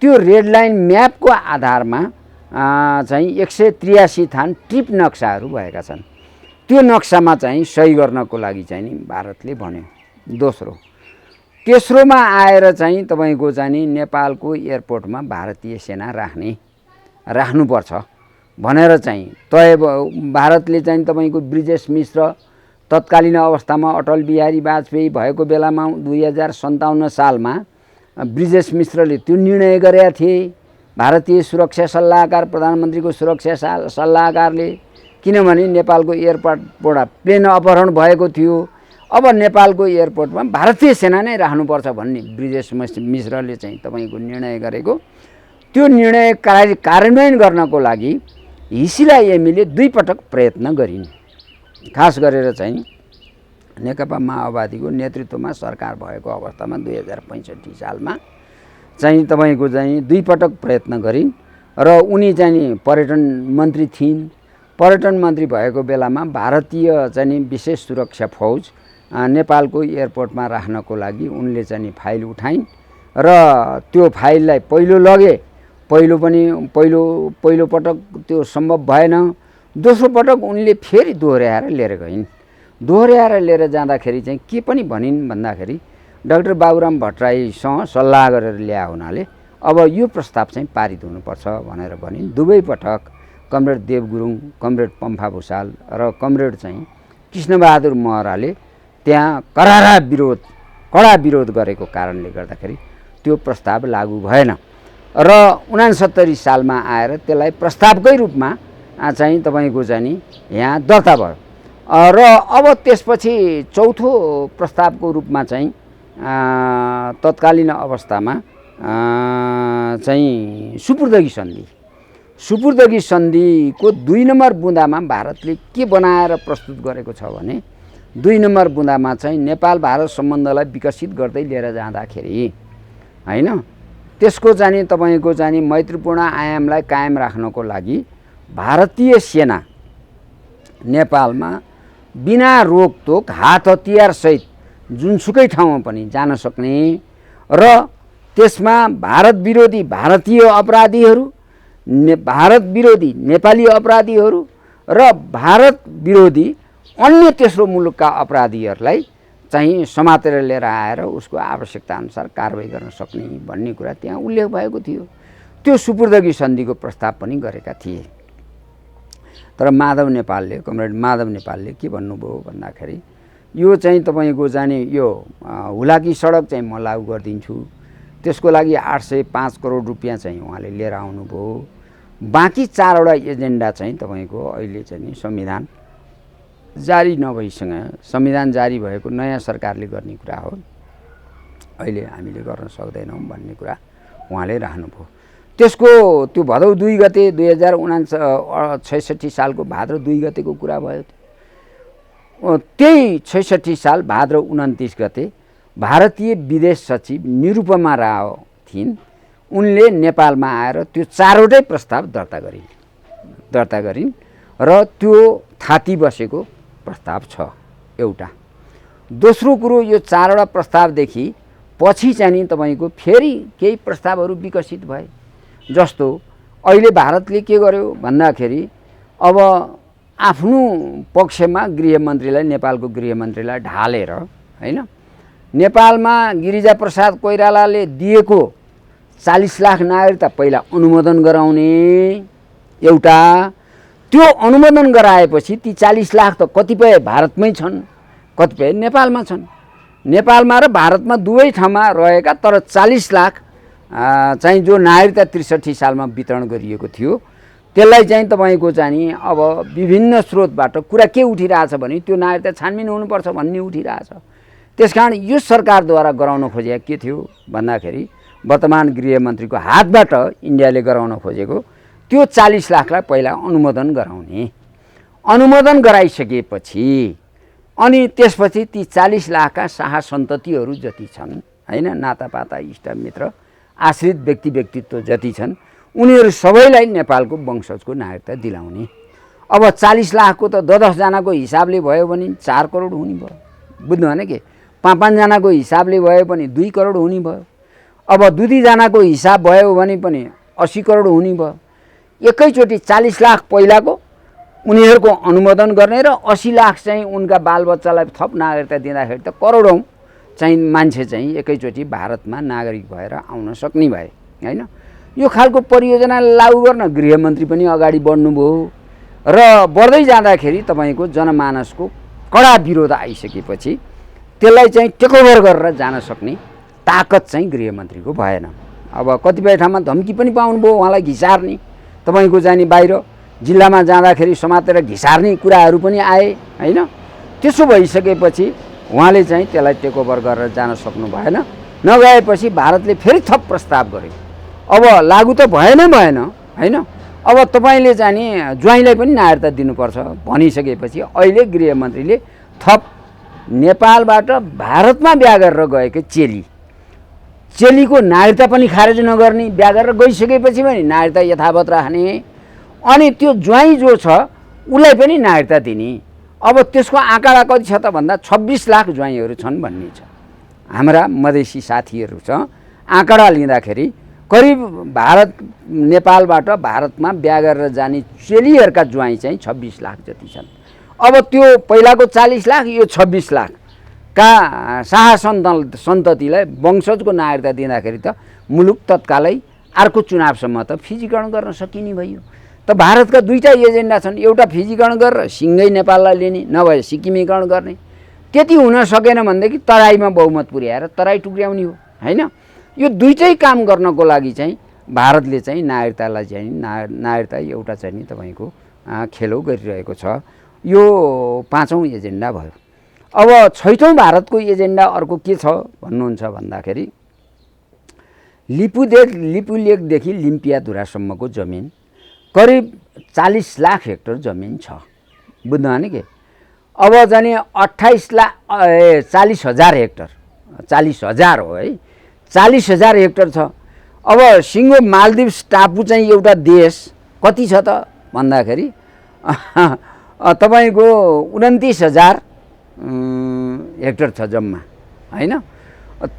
त्यो रेड लाइन म्यापको आधारमा चाहिँ 183 थान ट्रिप नक्साहरू भएका छन्। त्यो नक्सामा चाहिँ सही गर्नको लागि चाहिँ नि भारतले भन्यो। दोस्रो, तेस्रोमा आएर चाहिँ तपाईँको चाहिँ नि नेपालको एयरपोर्टमा भारतीय सेना राख्नुपर्छ भनेर चाहिँ तय भारतले चाहिँ तपाईँको ब्रिजेश मिश्र तत्कालीन अवस्थामा अटल बिहारी वाजपेयी भएको बेलामा 2057 सालमा ब्रिजेश मिश्रले त्यो निर्णय गरेका थिए। भारतीय सुरक्षा सल्लाहकार, प्रधानमन्त्रीको सुरक्षा सल्लाहकारले, किनभने नेपालको एयरपोर्टबाट प्लेन अपहरण भएको थियो। अब नेपालको एयरपोर्टमा भारतीय सेना नै राख्नुपर्छ भन्ने ब्रिजेश मिश्रले चाहिँ तपाईँको निर्णय गरेको। त्यो निर्णय कार्यान्वयन गर्नको लागि हिसिला एमीले 2 पटक प्रयत्न गरिन्। खास गरेर चाहिँ नेकपा माओवादीको नेतृत्वमा सरकार भएको अवस्थामा 2065 सालमा चाहिँ तपाईँको चाहिँ 2 पटक प्रयत्न गरिन् र उनी चाहिँ पर्यटन मन्त्री थिइन्। पर्यटन मन्त्री भएको बेलामा भारतीय चाहिँ विशेष सुरक्षा फौज नेपालको एयरपोर्टमा राख्नको लागि उनले चाहिँ फाइल उठाइन् र त्यो फाइललाई पहिलो लगे। पहिलो पटक त्यो सम्भव भएन। दोस्रो पटक उनले फेरि दोहोऱ्याएर लिएर गइन्। दोहोऱ्याएर लिएर जाँदाखेरि चाहिँ के पनि भनिन् भन्दाखेरि डाक्टर बाबुराम भट्टराईसँग सल्लाह गरेर ल्याए हुनाले अब यो प्रस्ताव चाहिँ पारित हुनुपर्छ भनेर भनिन्। दुवै पटक कमरेड देव गुरुङ, कमरेड पम्फा भुषाल र कमरेड चाहिँ कृष्णबहादुर महराले त्यहाँ कडा विरोध गरेको कारणले गर्दाखेरि त्यो प्रस्ताव लागू भएन र 69 सालमा आएर त्यसलाई प्रस्तावकै रूपमा चाहिँ तपाईँको चाहिँ यहाँ दर्ता भयो र अब त्यसपछि चौथो प्रस्तावको रूपमा चाहिँ तत्कालीन अवस्थामा चाहिँ सुपुर्दगी सन्धिको 2 नम्बर बुँदामा भारतले के बनाएर प्रस्तुत गरेको छ भने 2 नम्बर बुँदामा चाहिँ नेपाल भारत सम्बन्धलाई विकसित गर्दै लिएर जाँदाखेरि हैन त्यसको चाहिँ तपाईँको चाहिँ मैत्रीपूर्ण आयामलाई कायम राख्नको लागि भारतीय सेना नेपालमा बिना रोकटोक हात हतियार सहित जुनसुकै ठाउँमा पनि जान सक्ने र त्यसमा भारत विरोधी भारतीय अपराधीहरू, भारत विरोधी नेपाली अपराधीहरू र भारत विरोधी अन्य तेस्रो मुलुकका अपराधीहरूलाई चाहिँ समातेर लिएर आएर उसको आवश्यकता अनुसार कारबाही गर्न सक्ने भन्ने कुरा त्यहाँ उल्लेख भएको थियो। त्यो सुपुर्दगी सन्धिको प्रस्ताव पनि गरेका थिए। तर कमरेड माधव नेपालले के भन्नुभयो भन्दाखेरि यो चाहिँ तपाईँको जाने यो हुलाकी सडक चाहिँ म लागू गरिदिन्छु, त्यसको लागि 805 करोड रुपियाँ चाहिँ उहाँले लिएर आउनुभयो। बाँकी 4वटा एजेन्डा चाहिँ तपाईँको अहिले चाहिँ संविधान जारी नभइसँग, संविधान जारी भएको नयाँ सरकारले गर्ने कुरा हो, अहिले हामीले गर्न सक्दैनौँ भन्ने कुरा उहाँले राख्नुभयो। त्यसको त्यो भदौ 2 गते 2066 सालको भाद्र 2 गतेको कुरा भयो। त्यही 66 साल भाद्र 29 गते भारतीय विदेश सचिव निरुपमा राव थिइन्। उनले नेपालमा आएर त्यो 4वटै प्रस्ताव दर्ता गरिन् र त्यो थाती बसेको प्रस्ताव छ एउटा। दोस्रो कुरो यो 4वटा प्रस्तावदेखि पछि चाहिँ तपाईँको फेरि केही प्रस्तावहरू विकसित भए। जस्तो अहिले भारतले के गर्यो भन्दाखेरि अब आफ्नो पक्षमा गृहमन्त्रीलाई, नेपालको गृहमन्त्रीलाई ढालेर हैन, नेपालमा गिरिजाप्रसाद कोइरालाले दिएको 40 लाख नागरिकता पहिला अनुमोदन गराउने एउटा। त्यो अनुमोदन गराएपछि ती 40 लाख त कतिपय भारतमै छन्, कतिपय नेपालमा छन्। नेपालमा र भारतमा दुवै ठाउँमा रहेका तर 40 लाख चाहिँ जो नागरिकता 63 सालमा वितरण गरिएको थियो त्यसलाई चाहिँ तपाईँको चाहिँ अब विभिन्न स्रोतबाट कुरा के उठिरहेछ भने त्यो नागरिकता छानबिन हुनुपर्छ भन्ने उठिरहेछ। त्यसकारण यो सरकारद्वारा गराउन खोजेको के थियो भन्दाखेरि वर्तमान गृहमन्त्रीको हातबाट इन्डियाले गराउन खोजेको त्यो 40 लाखलाई पहिला अनुमोदन गराउने। अनुमोदन गराइसकेपछि अनि त्यसपछि ती 40 लाखका शाखा सन्ततिहरू जति छन् हैन, नातापाता इष्टमित्र आश्रित व्यक्तित्व जति छन् उनीहरू सबैलाई नेपालको वंशजको नागरिकता दिलाउने। अब 40 लाखको त 10 जनाको हिसाबले भयो भने 4 करोड हुने भयो, बुझ्नु भने के, 5 जनाको हिसाबले भयो भने 2 करोड हुने भयो। अब 2 जनाको हिसाब भयो भने पनि 80 करोड हुने भयो। एकैचोटि 40 लाख पहिलाको उनीहरूको अनुमोदन गर्ने र 80 लाख चाहिँ उनका बालबच्चालाई थप नागरिकता दिँदाखेरि त करोडौँ चाहिँ मान्छे चाहिँ एकैचोटि भारतमा नागरिक भएर आउन सक्ने भए हैन। यो खालको परियोजना लागू गर्न गृहमन्त्री पनि अगाडि बढ्नुभयो र बढ्दै जाँदाखेरि तपाईँको जनमानसको कडा विरोध आइसकेपछि त्यसलाई चाहिँ टेकओभर गरेर जान सक्ने ताकत चाहिँ गृहमन्त्रीको भएन। अब कतिपय ठाउँमा धम्की पनि पाउनुभयो उहाँलाई घिसार्ने, तपाईँको जाने बाहिर जिल्लामा जाँदाखेरि समातेर घिसार्ने कुराहरू पनि आए हैन। त्यसो भइसकेपछि उहाँले चाहिँ त्यसलाई टेकओभर गरेर जान सक्नु भएन। नगएपछि भारतले फेरि थप प्रस्ताव गर्यो। अब लागू त भएन हैन, अब तपाईँले चाहिँ नि ज्वाइँलाई पनि नागरिकता दिनुपर्छ भनिसकेपछि अहिले गृहमन्त्रीले थप नेपालबाट भारतमा बिहा गरेर गएको चेलीको नागरिकता पनि खारेज नगर्ने, बिहा गरेर गइसकेपछि पनि नागरिकता यथावत राख्ने, अनि त्यो ज्वाइँ जो छ उसलाई पनि नागरिकता दिने। अब त्यसको आँकडा कति छ त भन्दा 26 लाख ज्वाइँहरू छन् भन्ने छ। हाम्रा मधेसी साथीहरू छ, आँकडा लिँदाखेरि करिब नेपालबाट भारतमा बिहा गरेर जाने चेलीहरूका ज्वाइँ चाहिँ 26 लाख जति छन्। अब त्यो पहिलाको 40 लाख, यो 26 लाख का शाह सन्ततिलाई वंशजको नागरिकता दिँदाखेरि त मुलुक तत्कालै अर्को चुनावसम्म त फिजीकरण गर्न सकिने भयो। त भारतका दुईटा एजेन्डा छन्, एउटा फिजीकरण गरेर सिङ्गै नेपाललाई लिने, नभए सिक्किमीकरण गर्ने। त्यति हुन सकेन भनेदेखि तराईमा बहुमत पुर्याएर तराई टुक्र्याउने हो, हैन? यो दुईटै काम गर्नको लागि चाहिँ भारतले चाहिँ नागरिकतालाई चाहिँ नागरिकता एउटा चाहिँ नि तपाईँको खेलो गरिरहेको छ। यो 5औं एजेन्डा भयो। अब 6औं भारतको एजेन्डा अर्को के छ भन्नुहुन्छ भन्दाखेरि लिपुलेखदेखि लिम्पियाधुरासम्मको जमिन करिब 40 लाख हेक्टर जमिन छ, बुझ्नु भने के? अब जाने 40,000 हेक्टर, 40,000 हो है, 40,000 हेक्टर छ। अब सिङ्गो मालदिभ्स टापु चाहिँ एउटा देश कति छ त भन्दाखेरि तपाईँको 29,000 हेक्टर छ जम्मा, हैन?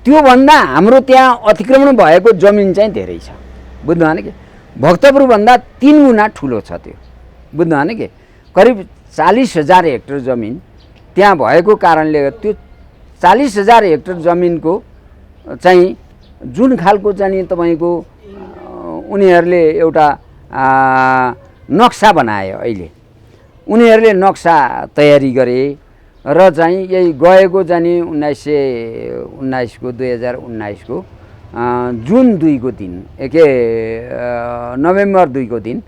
त्योभन्दा हाम्रो त्यहाँ अतिक्रमण भएको जमिन चाहिँ धेरै छ, बुझ्नु भने के? भक्तपुरभन्दा 3 गुणा ठुलो छ त्यो, बुझ्नु भने के? करिब 40,000 हेक्टर जमिन त्यहाँ भएको कारणले त्यो 40,000 हेक्टर जमिनको चाहिँ जुन खालको चाहिँ तपाईँको उनीहरूले एउटा नक्सा बनायो, अहिले उनीहरूले नक्सा तयारी गरे र चाहिँ यही गएको चाहिँ 2019 को जुन 2 को दिन नोभेम्बर 2 को दिन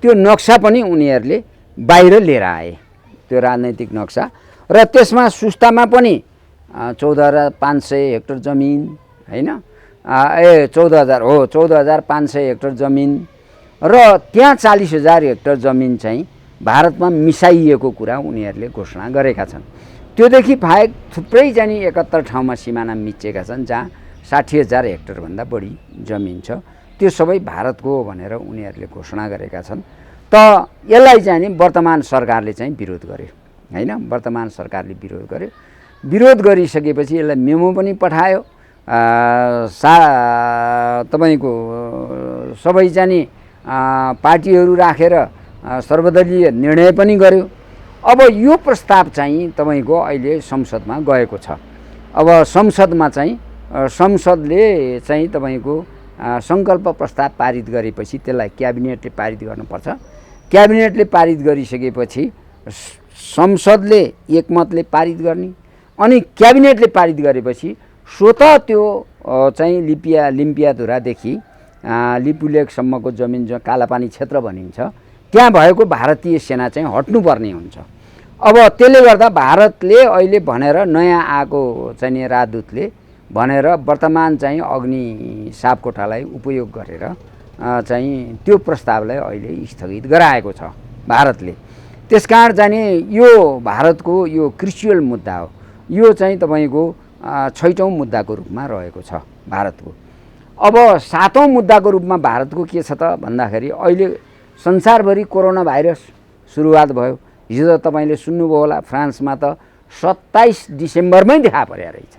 त्यो नक्सा पनि उनीहरूले बाहिर लिएर आए, त्यो राजनैतिक नक्सा। र त्यसमा सुस्तामा पनि 14,500 हेक्टर जमिन, हैन? 14,500 हेक्टर जमिन र त्यहाँ 40,000 हेक्टर जमिन चाहिँ भारतमा मिसाइएको कुरा उनीहरूले घोषणा गरेका छन्। त्योदेखि बाहेक थुप्रै चाहिँ 71 ठाउँमा सिमाना मिचेका छन् जहाँ 60,000 हेक्टरभन्दा बढी जमिन छ। त्यो सबै भारतको हो भनेर उनीहरूले घोषणा गरेका छन्। त यसलाई चाहिँ नि वर्तमान सरकारले चाहिँ विरोध गर्यो, हैन? वर्तमान सरकारले विरोध गर्यो। विरोध गरिसकेपछि यसलाई मेमो पनि पठायो। तपाईँको सबै चाहिँ पार्टीहरू राखेर सर्वदलीय निर्णय पनि गर्यो। अब यो प्रस्ताव चाहिँ तपाईँको अहिले संसदमा गएको छ। अब संसदमा चाहिँ संसदले चाहिँ तपाईँको सङ्कल्प प्रस्ताव पारित गरेपछि त्यसलाई क्याबिनेटले पारित गर्नुपर्छ। क्याबिनेटले पारित गरिसकेपछि संसदले एकमतले पारित गर्ने, अनि क्याबिनेटले पारित गरेपछि स्वतः त्यो चाहिँ लिम्पियाधुरादेखि लिपुलेखसम्मको जमिन जो कालापानी क्षेत्र भनिन्छ त्यहाँ भएको भारतीय सेना चाहिँ हट्नुपर्ने हुन्छ। अब त्यसले गर्दा भारतले अहिले भनेर नयाँ आएको चाहिँ राजदूतले भनेर वर्तमान चाहिँ अग्नि सापकोटालाई उपयोग गरेर चाहिँ त्यो प्रस्तावलाई अहिले स्थगित गराएको छ भारतले। त्यसकारण चाहिँ यो भारतको यो क्रुसियल मुद्दा हो। यो चाहिँ तपाईँको 6औं मुद्दाको रूपमा रहेको छ भारतको। अब 7औं मुद्दाको रूपमा भारतको के छ त भन्दाखेरि अहिले संसारभरि कोरोना भाइरस सुरुवात भयो। हिजो त तपाईँले सुन्नुभयो होला, फ्रान्समा त 27 डिसेम्बरमै देखा परेको रहेछ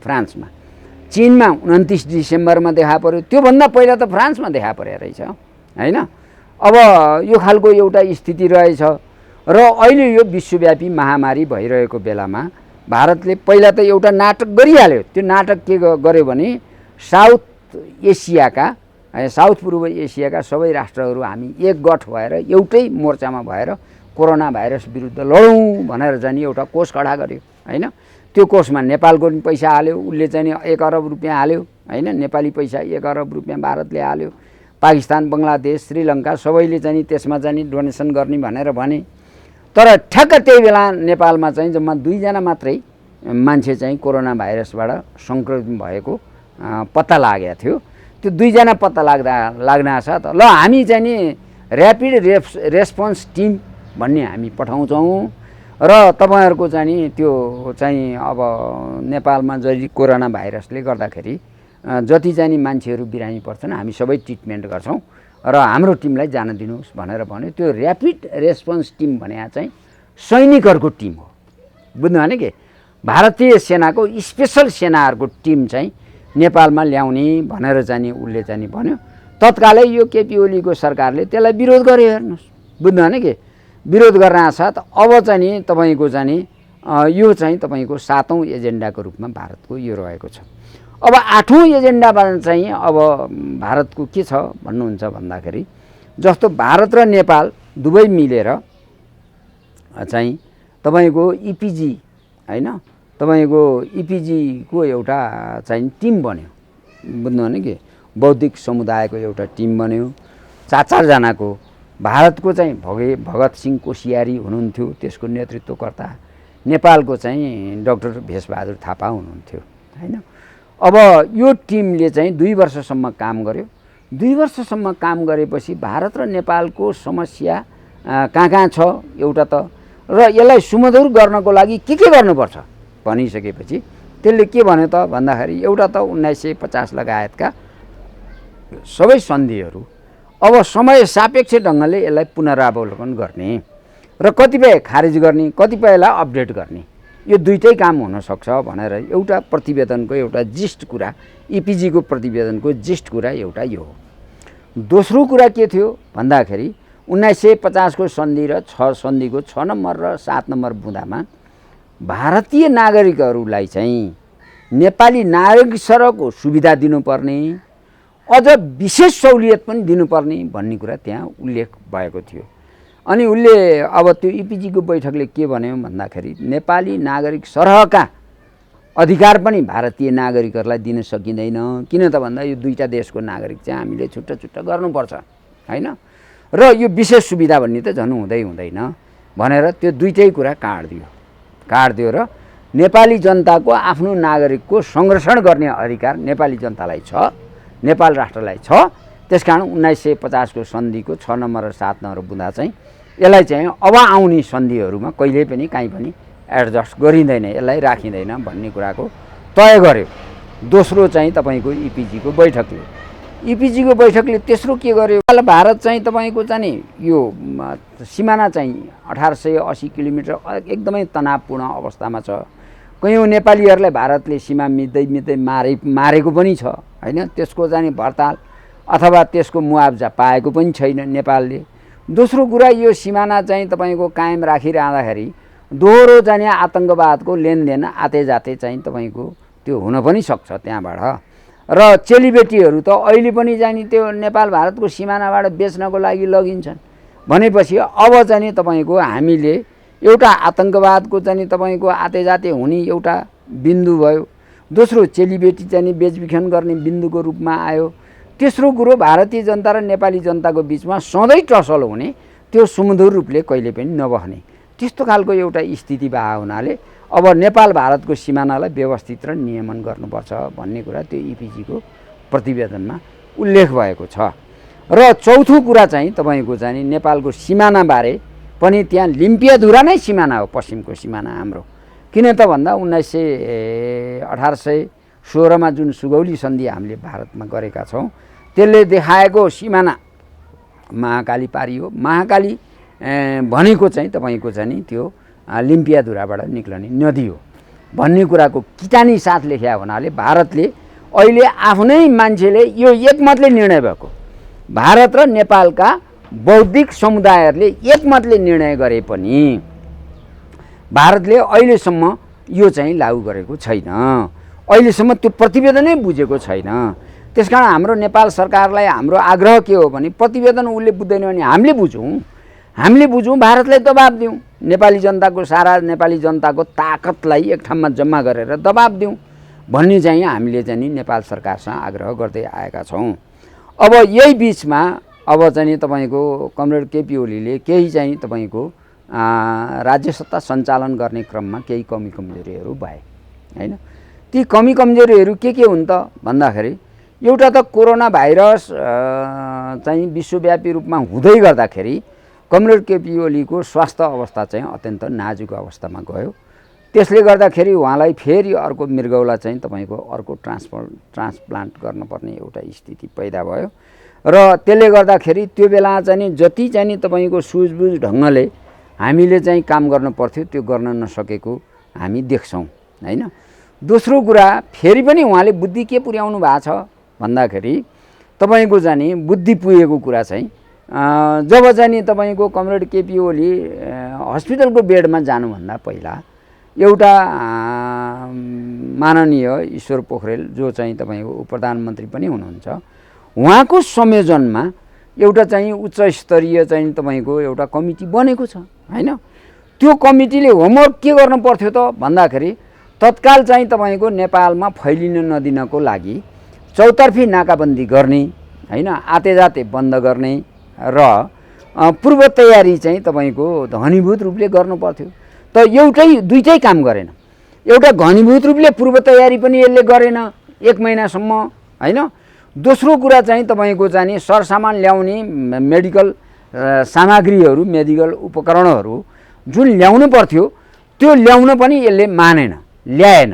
फ्रान्समा। चीनमा 29 डिसेम्बरमा देखा पर्यो। त्योभन्दा पहिला त फ्रान्समा देखा परेको रहेछ, हैन? अब यो खालको एउटा स्थिति रहेछ र अहिले यो विश्वव्यापी महामारी भइरहेको बेलामा भारतले पहिला त एउटा नाटक गरिहाल्यो। त्यो नाटक के गर्यो भने साउथ पूर्व एसियाका सबै राष्ट्रहरू हामी एकगठ भएर एउटै मोर्चामा भएर कोरोना भाइरस विरुद्ध लडौँ भनेर चाहिँ एउटा कोष खडा गर्यो, हैन? त्यो कोषमा नेपालको पनि पैसा हाल्यो, उसले चाहिँ 1 अरब रुपियाँ हाल्यो, हैन? नेपाली पैसा 1 अरब रुपियाँ भारतले हाल्यो। पाकिस्तान, बङ्गलादेश, श्रीलङ्का सबैले चाहिँ त्यसमा चाहिँ डोनेसन गर्ने भनेर भने। तर ठ्याक्क त्यही बेला नेपालमा चाहिँ जम्मा 2 जना मात्रै मान्छे चाहिँ कोरोना भाइरसबाट सङ्क्रमित भएको पत्ता लागेको थियो। त्यो 2 जना पत्ता लाग्न साथ ल हामी चाहिँ नि ऱ्यापिड रेस्पोन्स टिम भन्ने हामी पठाउँछौँ र तपाईँहरूको चाहिँ नि त्यो चाहिँ अब नेपालमा जहिले कोरोना भाइरसले गर्दाखेरि जति चाहिँ नि मान्छेहरू बिरामी पर्छन् हामी सबै ट्रिटमेन्ट गर्छौँ र हाम्रो टिमलाई जान दिनुहोस् भनेर भन्यो। त्यो ऱ्यापिड रेस्पोन्स टिम भने चाहिँ सैनिकहरूको टिम हो, बुझ्नु भने के भारतीय सेनाको स्पेसल सेनाहरूको टिम चाहिँ नेपालमा ल्याउने भनेर चाहिँ उसले चाहिँ भन्यो। तत्कालै यो केपी ओलीको सरकारले त्यसलाई विरोध गर्यो। हेर्नुहोस्, बुझ्नु भने के विरोध गर्न साथ अब चाहिँ नि तपाईँको चाहिँ नि यो चाहिँ तपाईँको 7औं एजेन्डाको रूपमा भारतको यो रहेको छ। अब 8औं एजेन्डामा चाहिँ अब भारतको के छ भन्नुहुन्छ भन्दाखेरि जस्तो भारत र नेपाल दुवै मिलेर चाहिँ तपाईँको इपिजी हैन, तपाईँको इपिजीको एउटा चाहिँ टिम बन्यो, बुझ्नु भने के बौद्धिक समुदायको एउटा टिम बन्यो। 4 जनाको भारतको चाहिँ भगत सिंह कोसियारी हुनुहुन्थ्यो, त्यसको नेतृत्वकर्ता। नेपालको चाहिँ डाक्टर भेषबहादुर थापा हुनुहुन्थ्यो हैन। अब यो टिमले चाहिँ 2 वर्षसम्म काम गर्यो। 2 वर्षसम्म काम गरेपछि भारत र नेपालको समस्या कहाँ छ एउटा त, र यसलाई सुमधुर गर्नको लागि के गर्नुपर्छ भनिसकेपछि त्यसले के भन्यो त भन्दाखेरि एउटा त 1950 लगायतका सबै सन्धिहरू अब समय सापेक्ष ढङ्गले यसलाई पुनरावलोकन गर्ने र कतिपय खारिज गर्ने, कतिपयलाई अपडेट गर्ने, यो दुईटै काम हुनसक्छ भनेर एउटा प्रतिवेदनको एउटा जिस्ट कुरा, इपिजीको प्रतिवेदनको जिस्ट कुरा एउटा यो हो। दोस्रो कुरा के थियो भन्दाखेरि 1950 को सन्धि र 6 सन्धिको 6 नम्बर र 7 नम्बर बुँदामा भारतीय नागरिकहरूलाई चाहिँ नेपाली नागरिक सरहको सुविधा दिनुपर्ने, अझ विशेष सहुलियत पनि दिनुपर्ने भन्ने कुरा त्यहाँ उल्लेख भएको थियो। अनि उसले अब त्यो इपिजीको बैठकले के भन्यो भन्दाखेरि नेपाली नागरिक सरहका अधिकार पनि भारतीय नागरिकहरूलाई दिन सकिँदैन, किन त भन्दा यो दुईटा देशको नागरिक चाहिँ हामीले छुट्टा छुट्टा गर्नुपर्छ हैन, र यो विशेष सुविधा भन्ने त झन् हुँदैन भनेर त्यो दुईटै कुरा काट्दियो र नेपाली जनताको आफ्नो नागरिकको संरक्षण गर्ने अधिकार नेपाली जनतालाई छ, नेपाल राष्ट्रलाई छ। त्यसकारण 1950 को सन्धिको 6 नम्बर र 7 नम्बर बुँदा चाहिँ यसलाई चाहिँ अब आउने सन्धिहरूमा कहिल्यै पनि काहीँ पनि एडजस्ट गरिँदैन, यसलाई राखिँदैन भन्ने कुराको तय गर्यो। दोस्रो चाहिँ तपाईँको इपिजीको बैठकले तेस्रो के गर्यो, भारत चाहिँ तपाईँको चाहिँ यो सिमाना चाहिँ 1880 किलोमिटर एकदमै तनावपूर्ण अवस्थामा छ। कयौँ नेपालीहरूलाई भारतले सीमा मिच्दै मारेको पनि छ हैन, त्यसको चाहिँ भर्ताल अथवा त्यसको मुआवजा पाएको पनि छैन नेपालले। दोस्रो कुरा यो सिमाना चाहिँ तपाईँको कायम राखिरहँदाखेरि दोहोरो जाने आतंकवादको लेनदेन आते जाते चाहिँ तपाईँको त्यो हुन पनि सक्छ त्यहाँबाट, र चेलीबेटीहरू त अहिले पनि जाने त्यो नेपाल भारतको सिमानाबाट बेच्नको लागि लगिन्छन् भनेपछि अब चाहिँ तपाईँको हामीले एउटा आतंकवादको चाहिँ तपाईँको आते जाते हुने एउटा बिन्दु भयो। दोस्रो चेलीबेटी चाहिँ बेचबिखन गर्ने बिन्दुको रूपमा आयो। तेस्रो कुरो भारतीय जनता र नेपाली जनताको बिचमा सधैँ टसल हुने, त्यो सुमधुर रूपले कहिले पनि नबहने त्यस्तो खालको एउटा स्थिति भए हुनाले अब नेपाल भारतको सिमानालाई व्यवस्थित र नियमन गर्नुपर्छ भन्ने कुरा त्यो इपिजीको प्रतिवेदनमा उल्लेख भएको छ। र चौथो कुरा चाहिँ तपाईँको चाहिँ नेपालको सिमानाबारे पनि त्यहाँ लिम्पियाधुरा नै सिमाना हो, पश्चिमको सिमाना हाम्रो। किन त भन्दा 1816 मा जुन सुगौली सन्धि हामीले भारतमा गरेका छौँ त्यसले देखाएको सिमाना महाकाली पारी हो। महाकाली भनेको चाहिँ तपाईँको चाहिँ त्यो लिम्पियाधुराबाट निक्लने नदी हो भन्ने कुराको किटानी साथ लेख्या हुनाले भारतले अहिले आफ्नै मान्छेले यो एकमतले निर्णय भएको, भारत र नेपालका बौद्धिक समुदायहरूले एकमतले निर्णय गरे पनि भारतले अहिलेसम्म यो चाहिँ लागू गरेको छैन, अहिलेसम्म त्यो प्रतिवेदनै बुझेको छैन। त्यसकारण हाम्रो नेपाल सरकारलाई हाम्रो आग्रह के हो भने प्रतिवेदन उसले बुझ्दैन भने हामीले बुझौँ, भारतलाई दबाब दिउँ, नेपाली जनताको सारा नेपाली जनताको ताकतलाई एक ठाउँमा जम्मा गरेर दबाब दिउँ भन्ने चाहिँ हामीले चाहिँ नेपाल सरकारसँग आग्रह गर्दै आएका छौँ। अब यही बिचमा अब चाहिँ तपाईँको कमरेड केपी ओलीले केही चाहिँ तपाईँको राज्य सत्ता सञ्चालन गर्ने क्रममा केही कमी कमजोरीहरू भए हैन। ती कमी कमजोरीहरू के हुन् त भन्दाखेरि एउटा त कोरोना भाइरस चाहिँ विश्वव्यापी रूपमा हुँदै गर्दाखेरि कमरेड केपी ओलीको स्वास्थ्य अवस्था चाहिँ अत्यन्त नाजुक अवस्थामा गयो। त्यसले गर्दाखेरि उहाँलाई फेरि अर्को मृगौला चाहिँ तपाईँको अर्को ट्रान्सप्लान्ट गर्नुपर्ने एउटा स्थिति पैदा भयो र त्यसले गर्दाखेरि त्यो बेला चाहिँ जति चाहिँ तपाईँको सुझबुझ ढङ्गले हामीले चाहिँ काम गर्नु पर्थ्यो त्यो गर्न नसकेको हामी देख्छौँ हैन। दोस्रो कुरा फेरि पनि उहाँले बुद्धि के पुर्याउनु भएको छ भन्दाखेरि तपाईँको चाहिँ बुद्धि पुगेको कुरा चाहिँ जब चाहिँ तपाईँको कमरेड केपी ओली हस्पिटलको बेडमा जानुभन्दा पहिला एउटा माननीय ईश्वर पोखरेल जो चाहिँ तपाईँको प्रधानमन्त्री पनि हुनुहुन्छ उहाँको संयोजनमा एउटा चाहिँ उच्च स्तरीय चाहिँ तपाईँको एउटा कमिटी बनेको छ हैन। त्यो कमिटीले होमवर्क के गर्नु पर्थ्यो त भन्दाखेरि तत्काल चाहिँ तपाईँको नेपालमा फैलिन नदिनको लागि चौतर्फी नाकाबन्दी गर्ने हैन, आतेजाते बन्द गर्ने र पूर्व तयारी चाहिँ तपाईँको घनीभूत रूपले गर्नु पर्थ्यो। त दुईटै काम गरेन। एउटा घनीभूत रूपले पूर्व तयारी पनि यसले गरेन 1 महिनासम्म हैन। दोस्रो कुरा चाहिँ तपाईँको चाहिँ सरसामान ल्याउने मेडिकल सामग्रीहरू मेडिकल उपकरणहरू जुन ल्याउनु पर्थ्यो त्यो ल्याउन पनि यसले मानेन, ल्याएन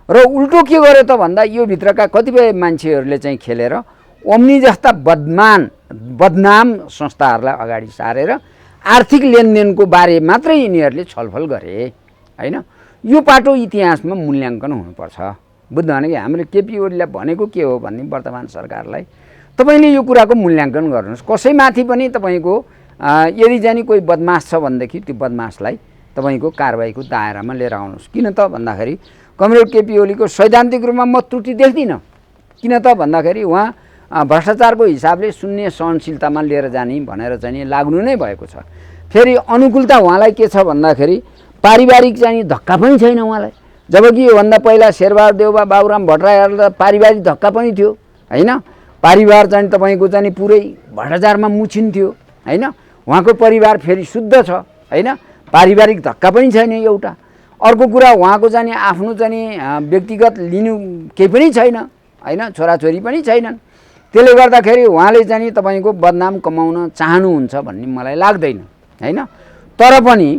र उल्टो के गर्यो त भन्दा यो भित्रका कतिपय मान्छेहरूले चाहिँ खेलेर ओम्नी जस्ता बदनाम संस्थाहरूलाई अगाडि सारेर आर्थिक लेनदेनको बारे मात्रै यिनीहरूले छलफल गरे हैन। यो पाटो इतिहासमा मूल्याङ्कन हुनुपर्छ। बुझ्नु भने कि हामीले केपी ओलीलाई भनेको के हो भन्ने वर्तमान सरकारलाई तपाईँले यो कुराको मूल्याङ्कन गर्नुहोस्। कसैमाथि पनि तपाईँको यदि जानी कोही बदमास छ भनेदेखि त्यो बदमासलाई तपाईँको कारबाहीको दायरामा लिएर आउनुहोस्। किन त भन्दाखेरि कमरेड केपी ओलीको सैद्धान्तिक रूपमा म त्रुटि देख्दिनँ। किन त भन्दाखेरि उहाँ भ्रष्टाचारको हिसाबले शून्य सहनशीलतामा लिएर जाने भनेर चाहिँ लाग्नु नै भएको छ। फेरि अनुकूलता उहाँलाई के छ भन्दाखेरि पारिवारिक चाहिँ धक्का पनि छैन उहाँलाई। जबकि योभन्दा पहिला शेरबहादुर देउवा बाबुराम भट्टराईहरूलाई त पारिवारिक धक्का पनि थियो हैन। परिवार चाहिँ तपाईँको चाहिँ पुरै भ्रष्टाचारमा मुछिन्थ्यो हैन। उहाँको परिवार फेरि शुद्ध छ हैन, पारिवारिक धक्का पनि छैन एउटा। अर्को कुरा उहाँको चाहिँ आफ्नो चाहिँ व्यक्तिगत लिनु केही पनि छैन हैन, छोराछोरी पनि छैनन्। त्यसले गर्दाखेरि उहाँले चाहिँ तपाईँको बदनाम कमाउन चाहनुहुन्छ भन्ने मलाई लाग्दैन हैन। तर पनि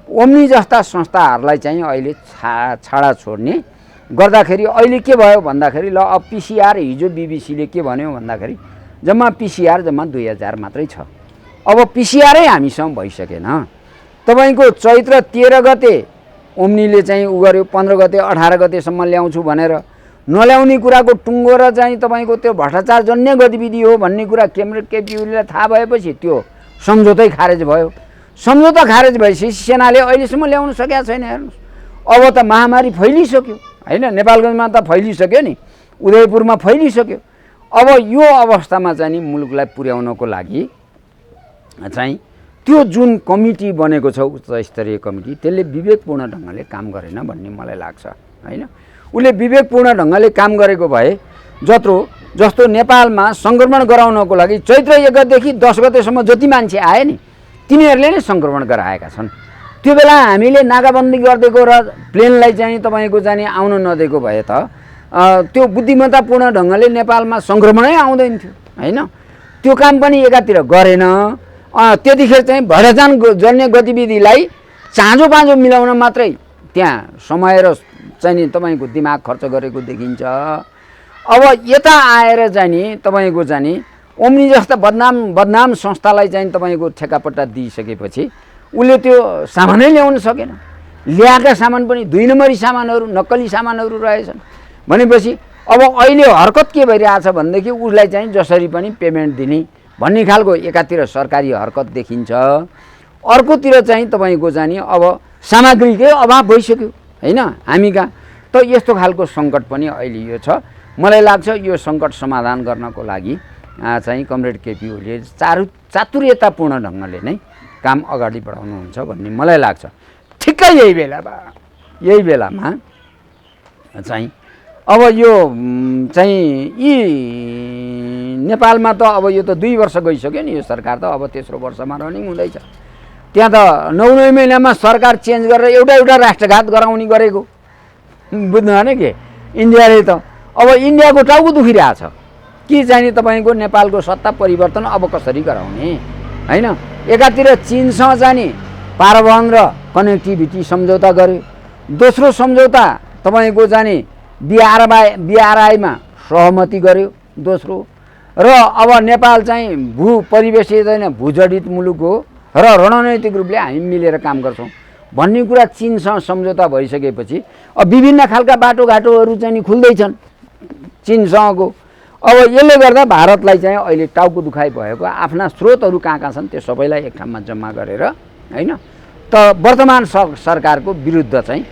ओम्नी जस्ता संस्थाहरूलाई चाहिँ अहिले छाडा छोड्ने गर्दाखेरि अहिले के भयो भन्दाखेरि ल अब पिसिआर हिजो बिबिसीले के भन्यो भन्दाखेरि जम्मा पिसिआर जम्मा 2000 मात्रै छ। अब पिसिआरै हामीसँग भइसकेन। तपाईँको चैत्र 13 गते ओम्नीले चाहिँ उ गर्यो, 15 गते 18 गतेसम्म ल्याउँछु भनेर नल्याउने कुराको टुङ्गो र चाहिँ तपाईँको त्यो भ्रष्टाचार जन्य गतिविधि हो भन्ने कुरा केपी ओलीलाई थाहा भएपछि त्यो सम्झौतै खारेज भयो। सम्झौता खारेज भएपछि सेनाले अहिलेसम्म ल्याउन सकेका छैन। हेर्नुहोस् अब त महामारी फैलिसक्यो हैन, नेपालगञ्जमा त फैलिसक्यो नि, उदयपुरमा फैलिसक्यो। अब यो अवस्थामा चाहिँ मुलुकलाई पुर्याउनको लागि चाहिँ त्यो जुन कमिटी बनेको छ उच्च स्तरीय कमिटी त्यसले विवेकपूर्ण ढङ्गले काम गरेन भन्ने मलाई लाग्छ हैन। उसले विवेकपूर्ण ढङ्गले काम गरेको भए जस्तो नेपालमा सङ्क्रमण गराउनको लागि चैत्र 1 गतेदेखि 10 गतेसम्म जति मान्छे आए नि तिनीहरूले नै सङ्क्रमण गराएका छन्। त्यो बेला हामीले नाकाबन्दी गरिदिएको र प्लेनलाई चाहिँ तपाईँको चाहिँ आउन नदिएको भए त त्यो बुद्धिमत्तापूर्ण ढङ्गले नेपालमा सङ्क्रमणै आउँदैन थियो हैन। त्यो काम पनि एकातिर गरेन। त्यतिखेर चाहिँ भ्रष्टाचार जन्य गतिविधिलाई चाँजो मिलाउन मात्रै त्यहाँ समय र चाहिँ तपाईँको दिमाग खर्च गरेको देखिन्छ। अब यता आएर चाहिँ नि तपाईँको चाहिँ ओम्नी जस्ता बदनाम संस्थालाई चाहिँ तपाईँको ठेकापट्टा दिइसकेपछि उसले त्यो सामानै ल्याउन सकेन। ल्याएका सामान पनि 2 नम्बरी सामानहरू, नक्कली सामानहरू रहेछन् भनेपछि अब अहिले हरकत के भइरहेछ भनेदेखि उसलाई चाहिँ जसरी पनि पेमेन्ट दिने भन्ने खालको एकातिर सरकारी हरकत देखिन्छ, अर्कोतिर चाहिँ तपाईँको चाहिँ अब सामग्रीकै अभाव भइसक्यो हैन हामी कहाँ। त यस्तो खालको सङ्कट पनि अहिले यो छ। मलाई लाग्छ यो सङ्कट समाधान गर्नको लागि चाहिँ कमरेड केपी ओलीले चातुर्यतापूर्ण ढङ्गले नै काम अगाडि बढाउनुहुन्छ भन्ने मलाई लाग्छ। ठिक्कै यही बेलामा चाहिँ अब यो चाहिँ यी नेपालमा त अब यो त 2 वर्ष गइसक्यो नि, यो सरकार त अब तेस्रो वर्षमा रनिङ हुँदैछ। त्यहाँ त 9 महिनामा सरकार चेन्ज गरेर एउटा राष्ट्रघात गराउने गरेको बुझ्नु भने के इन्डियाले त अब इन्डियाको टाउको दुखिरहेछ कि चाहिँ तपाईँको नेपालको सत्ता परिवर्तन अब कसरी गराउने होइन। एकातिर चीनसँग चाहिँ पारवहन र कनेक्टिभिटी सम्झौता गर्यो, दोस्रो सम्झौता तपाईँको चाहिँ BRI-मा सहमति गर्यो दोस्रो, र अब नेपाल चाहिँ भू परिवेशी चाहिँ भूजडित मुलुक हो र रणनैतिक रूपले हामी मिलेर काम गर्छौँ भन्ने कुरा चीनसँग सम्झौता भइसकेपछि अब विभिन्न खालका बाटोघाटोहरू चाहिँ खुल्दैछन् चीनसँगको। अब यसले गर्दा भारतलाई चाहिँ अहिले टाउको दुखाइ भएको आफ्ना स्रोतहरू कहाँ कहाँ छन् त्यो सबैलाई एक ठाउँमा जम्मा गरेर होइन त वर्तमान सरकारको विरुद्ध चाहिँ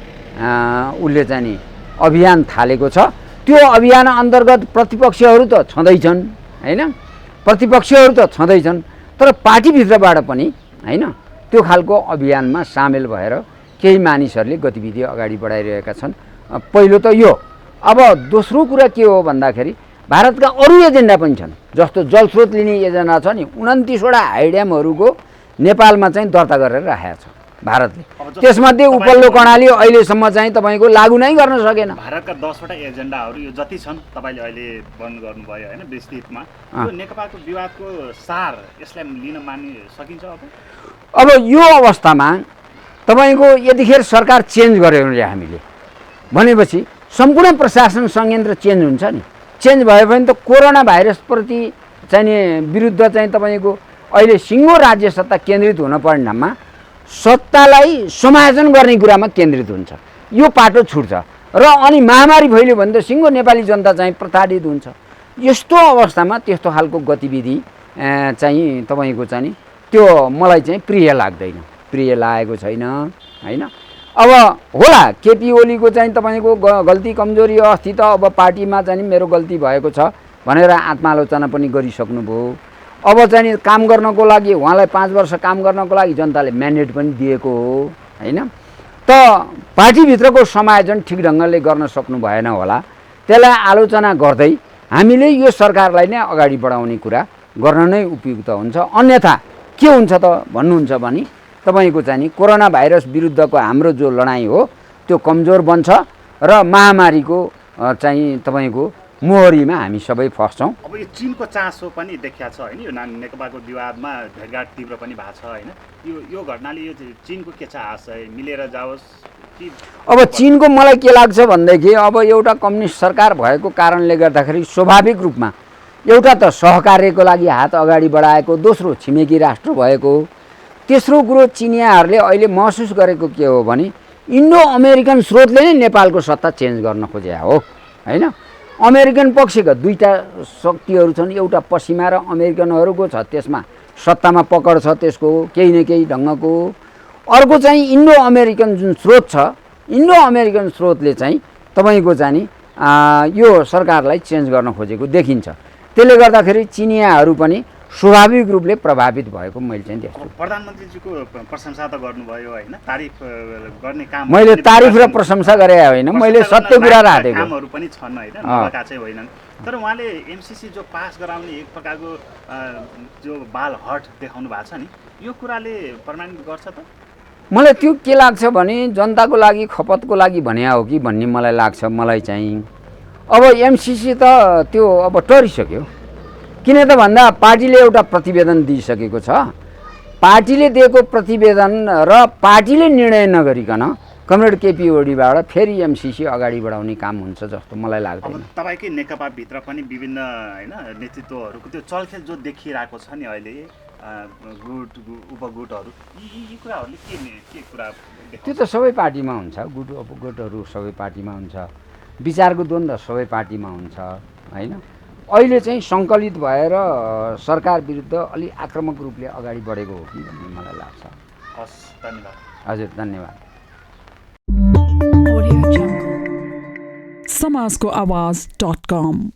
उसले चाहिँ अभियान थालेको छ। त्यो अभियान अन्तर्गत प्रतिपक्षहरू त छँदैछन् होइन, प्रतिपक्षहरू त छँदैछन्, तर पार्टीभित्रबाट पनि होइन त्यो खालको अभियानमा सामेल भएर केही मानिसहरूले गतिविधि अगाडि बढाइरहेका छन्। पहिलो त यो। अब दोस्रो कुरा के हो भन्दाखेरि भारतका अरू एजेन्डा पनि छन्, जस्तो जलस्रोत लिने एजेन्डा छ नि, 29वटा हाइड्यामहरूको नेपालमा चाहिँ दर्ता गरेर राखेको छ भारतले। त्यसमध्ये उपल्लो कर्णाली अहिलेसम्म चाहिँ तपाईँको लागू नै गर्न सकेन। भारतका 10वटा एजेन्डाहरू यो जति छन् तपाईँले अहिले वर्णन गर्नुभयो होइन विस्तृतमा, यो नेकपाको विवादको सार यसलाई लिन मान्ने सकिन्छ? अब यो अवस्थामा तपाईँको यतिखेर सरकार चेन्ज गर्यो भने हामीले भनेपछि सम्पूर्ण प्रशासन संयन्त्र चेन्ज हुन्छ नि। चेन्ज भयो भने त कोरोना भाइरसप्रति चाहिँ विरुद्ध चाहिँ तपाईँको अहिले सिङ्गो राज्य सत्ता केन्द्रित हुनुपर्ने ठाउँमा सत्तालाई समायोजन गर्ने कुरामा केन्द्रित हुन्छ, यो पाटो छुट्छ र अनि महामारी फैल्यो भने त सिङ्गो नेपाली जनता चाहिँ प्रताडित हुन्छ। यस्तो अवस्थामा त्यस्तो खालको गतिविधि चाहिँ तपाईँको चाहिँ त्यो मलाई चाहिँ प्रिय लाग्दैन, प्रिय लागेको छैन होइन। अब होला केपी ओलीको चाहिँ तपाईँको गल्ती कमजोरी अस्ति त अब पार्टीमा चाहिँ मेरो गल्ती भएको छ भनेर आत्मालोचना पनि गरिसक्नुभयो। अब चाहिँ काम गर्नको लागि उहाँलाई 5 वर्ष काम गर्नको लागि जनताले म्यान्डेट पनि दिएको हो होइन। त पार्टीभित्रको समायोजन ठिक ढङ्गले गर्न सक्नु भएन होला, त्यसलाई आलोचना गर्दै हामीले यो सरकारलाई नै अगाडि बढाउने कुरा गर्न नै उपयुक्त हुन्छ। अन्यथा के हुन्छ त भन्नुहुन्छ भने तपाईँको चाहिँ कोरोना भाइरस विरुद्धको हाम्रो जो लडाइँ हो त्यो कमजोर बन्छ र महामारीको चाहिँ तपाईँको मोहरीमा हामी सबै फस्छौँ। अब यो चीनको चासो पनि देखिया छ होइन, यो नेकपाको विवादमा भेटघाट तीव्र पनि भएको छ होइन, यो घटनाले यो चीनको के चाहन्छ, मिलेर जाओस् कि? अब चीनको मलाई के लाग्छ भनेदेखि अब एउटा कम्युनिस्ट सरकार भएको कारणले गर्दाखेरि स्वाभाविक रूपमा एउटा त सहकार्यको लागि हात अगाडि बढाएको, दोस्रो छिमेकी राष्ट्र भएको, तेस्रो कुरो चिनियाहरूले अहिले महसुस गरेको के हो भने इन्डो अमेरिकन स्रोतले नै नेपालको सत्ता चेन्ज गर्न खोजे हो होइन। अमेरिकन पक्षका दुईटा शक्तिहरू छन्, एउटा पश्चिमा र अमेरिकनहरूको छ, त्यसमा सत्तामा पकड छ त्यसको केही न केही ढङ्गको। अर्को चाहिँ इन्डो अमेरिकन जुन स्रोत छ, इन्डो अमेरिकन स्रोतले चाहिँ तपाईँको चाहिँ यो सरकारलाई चेन्ज गर्न खोजेको देखिन्छ। त्यसले गर्दाखेरि चिनियाहरू पनि स्वाभाविक रूपले प्रभावित भएको मैले चाहिँ देख्छु। प्रधानमन्त्रीजीको प्रशंसा त गर्नुभयो होइन, तारिफ गर्ने काम मैले तारिफ र प्रशंसा गरे होइन, मैले सत्य कुरा राखेको कामहरू पनि छन् होइन, नभएका चाहिँ होइनन्। तर उहाँले एमसीसी जो पास गराउने एक प्रकारको जो बाल हट देखाउनु भएको छ नि, यो कुराले प्रमाणित गर्छ त? मलाई त्यो के लाग्छ भने जनताको लागि खपतको लागि भने हो कि भन्ने मलाई लाग्छ। मलाई चाहिँ अब एमसीसी त त्यो अब टरिसक्यो, किन त भन्दा पार्टीले एउटा प्रतिवेदन दिइसकेको छ। पार्टीले दिएको प्रतिवेदन र पार्टीले निर्णय नगरिकन कमरेड केपी ओलीबाट फेरि एमसीसी अगाडि बढाउने काम हुन्छ जस्तो मलाई लाग्दैन। तपाईँकै नेकपाभित्र पनि विभिन्न होइन नेतृत्वहरूको त्यो चलखेल जो देखिरहेको छ नि अहिले, गुट उपगुटहरू, यी कुराहरूले के कुरा? त्यो त सबै पार्टीमा हुन्छ, गुट उपगुटहरू सबै पार्टीमा हुन्छ, विचारको द्वन्द्व सबै पार्टीमा हुन्छ होइन। अहिले चाहिँ सङ्कलित भएर सरकार विरुद्ध अलि आक्रामक रूपले अगाडि बढेको हो कि भन्ने मलाई लाग्छ। हस्, धन्यवाद। हजुर, धन्यवाद। समाजको आवाज.com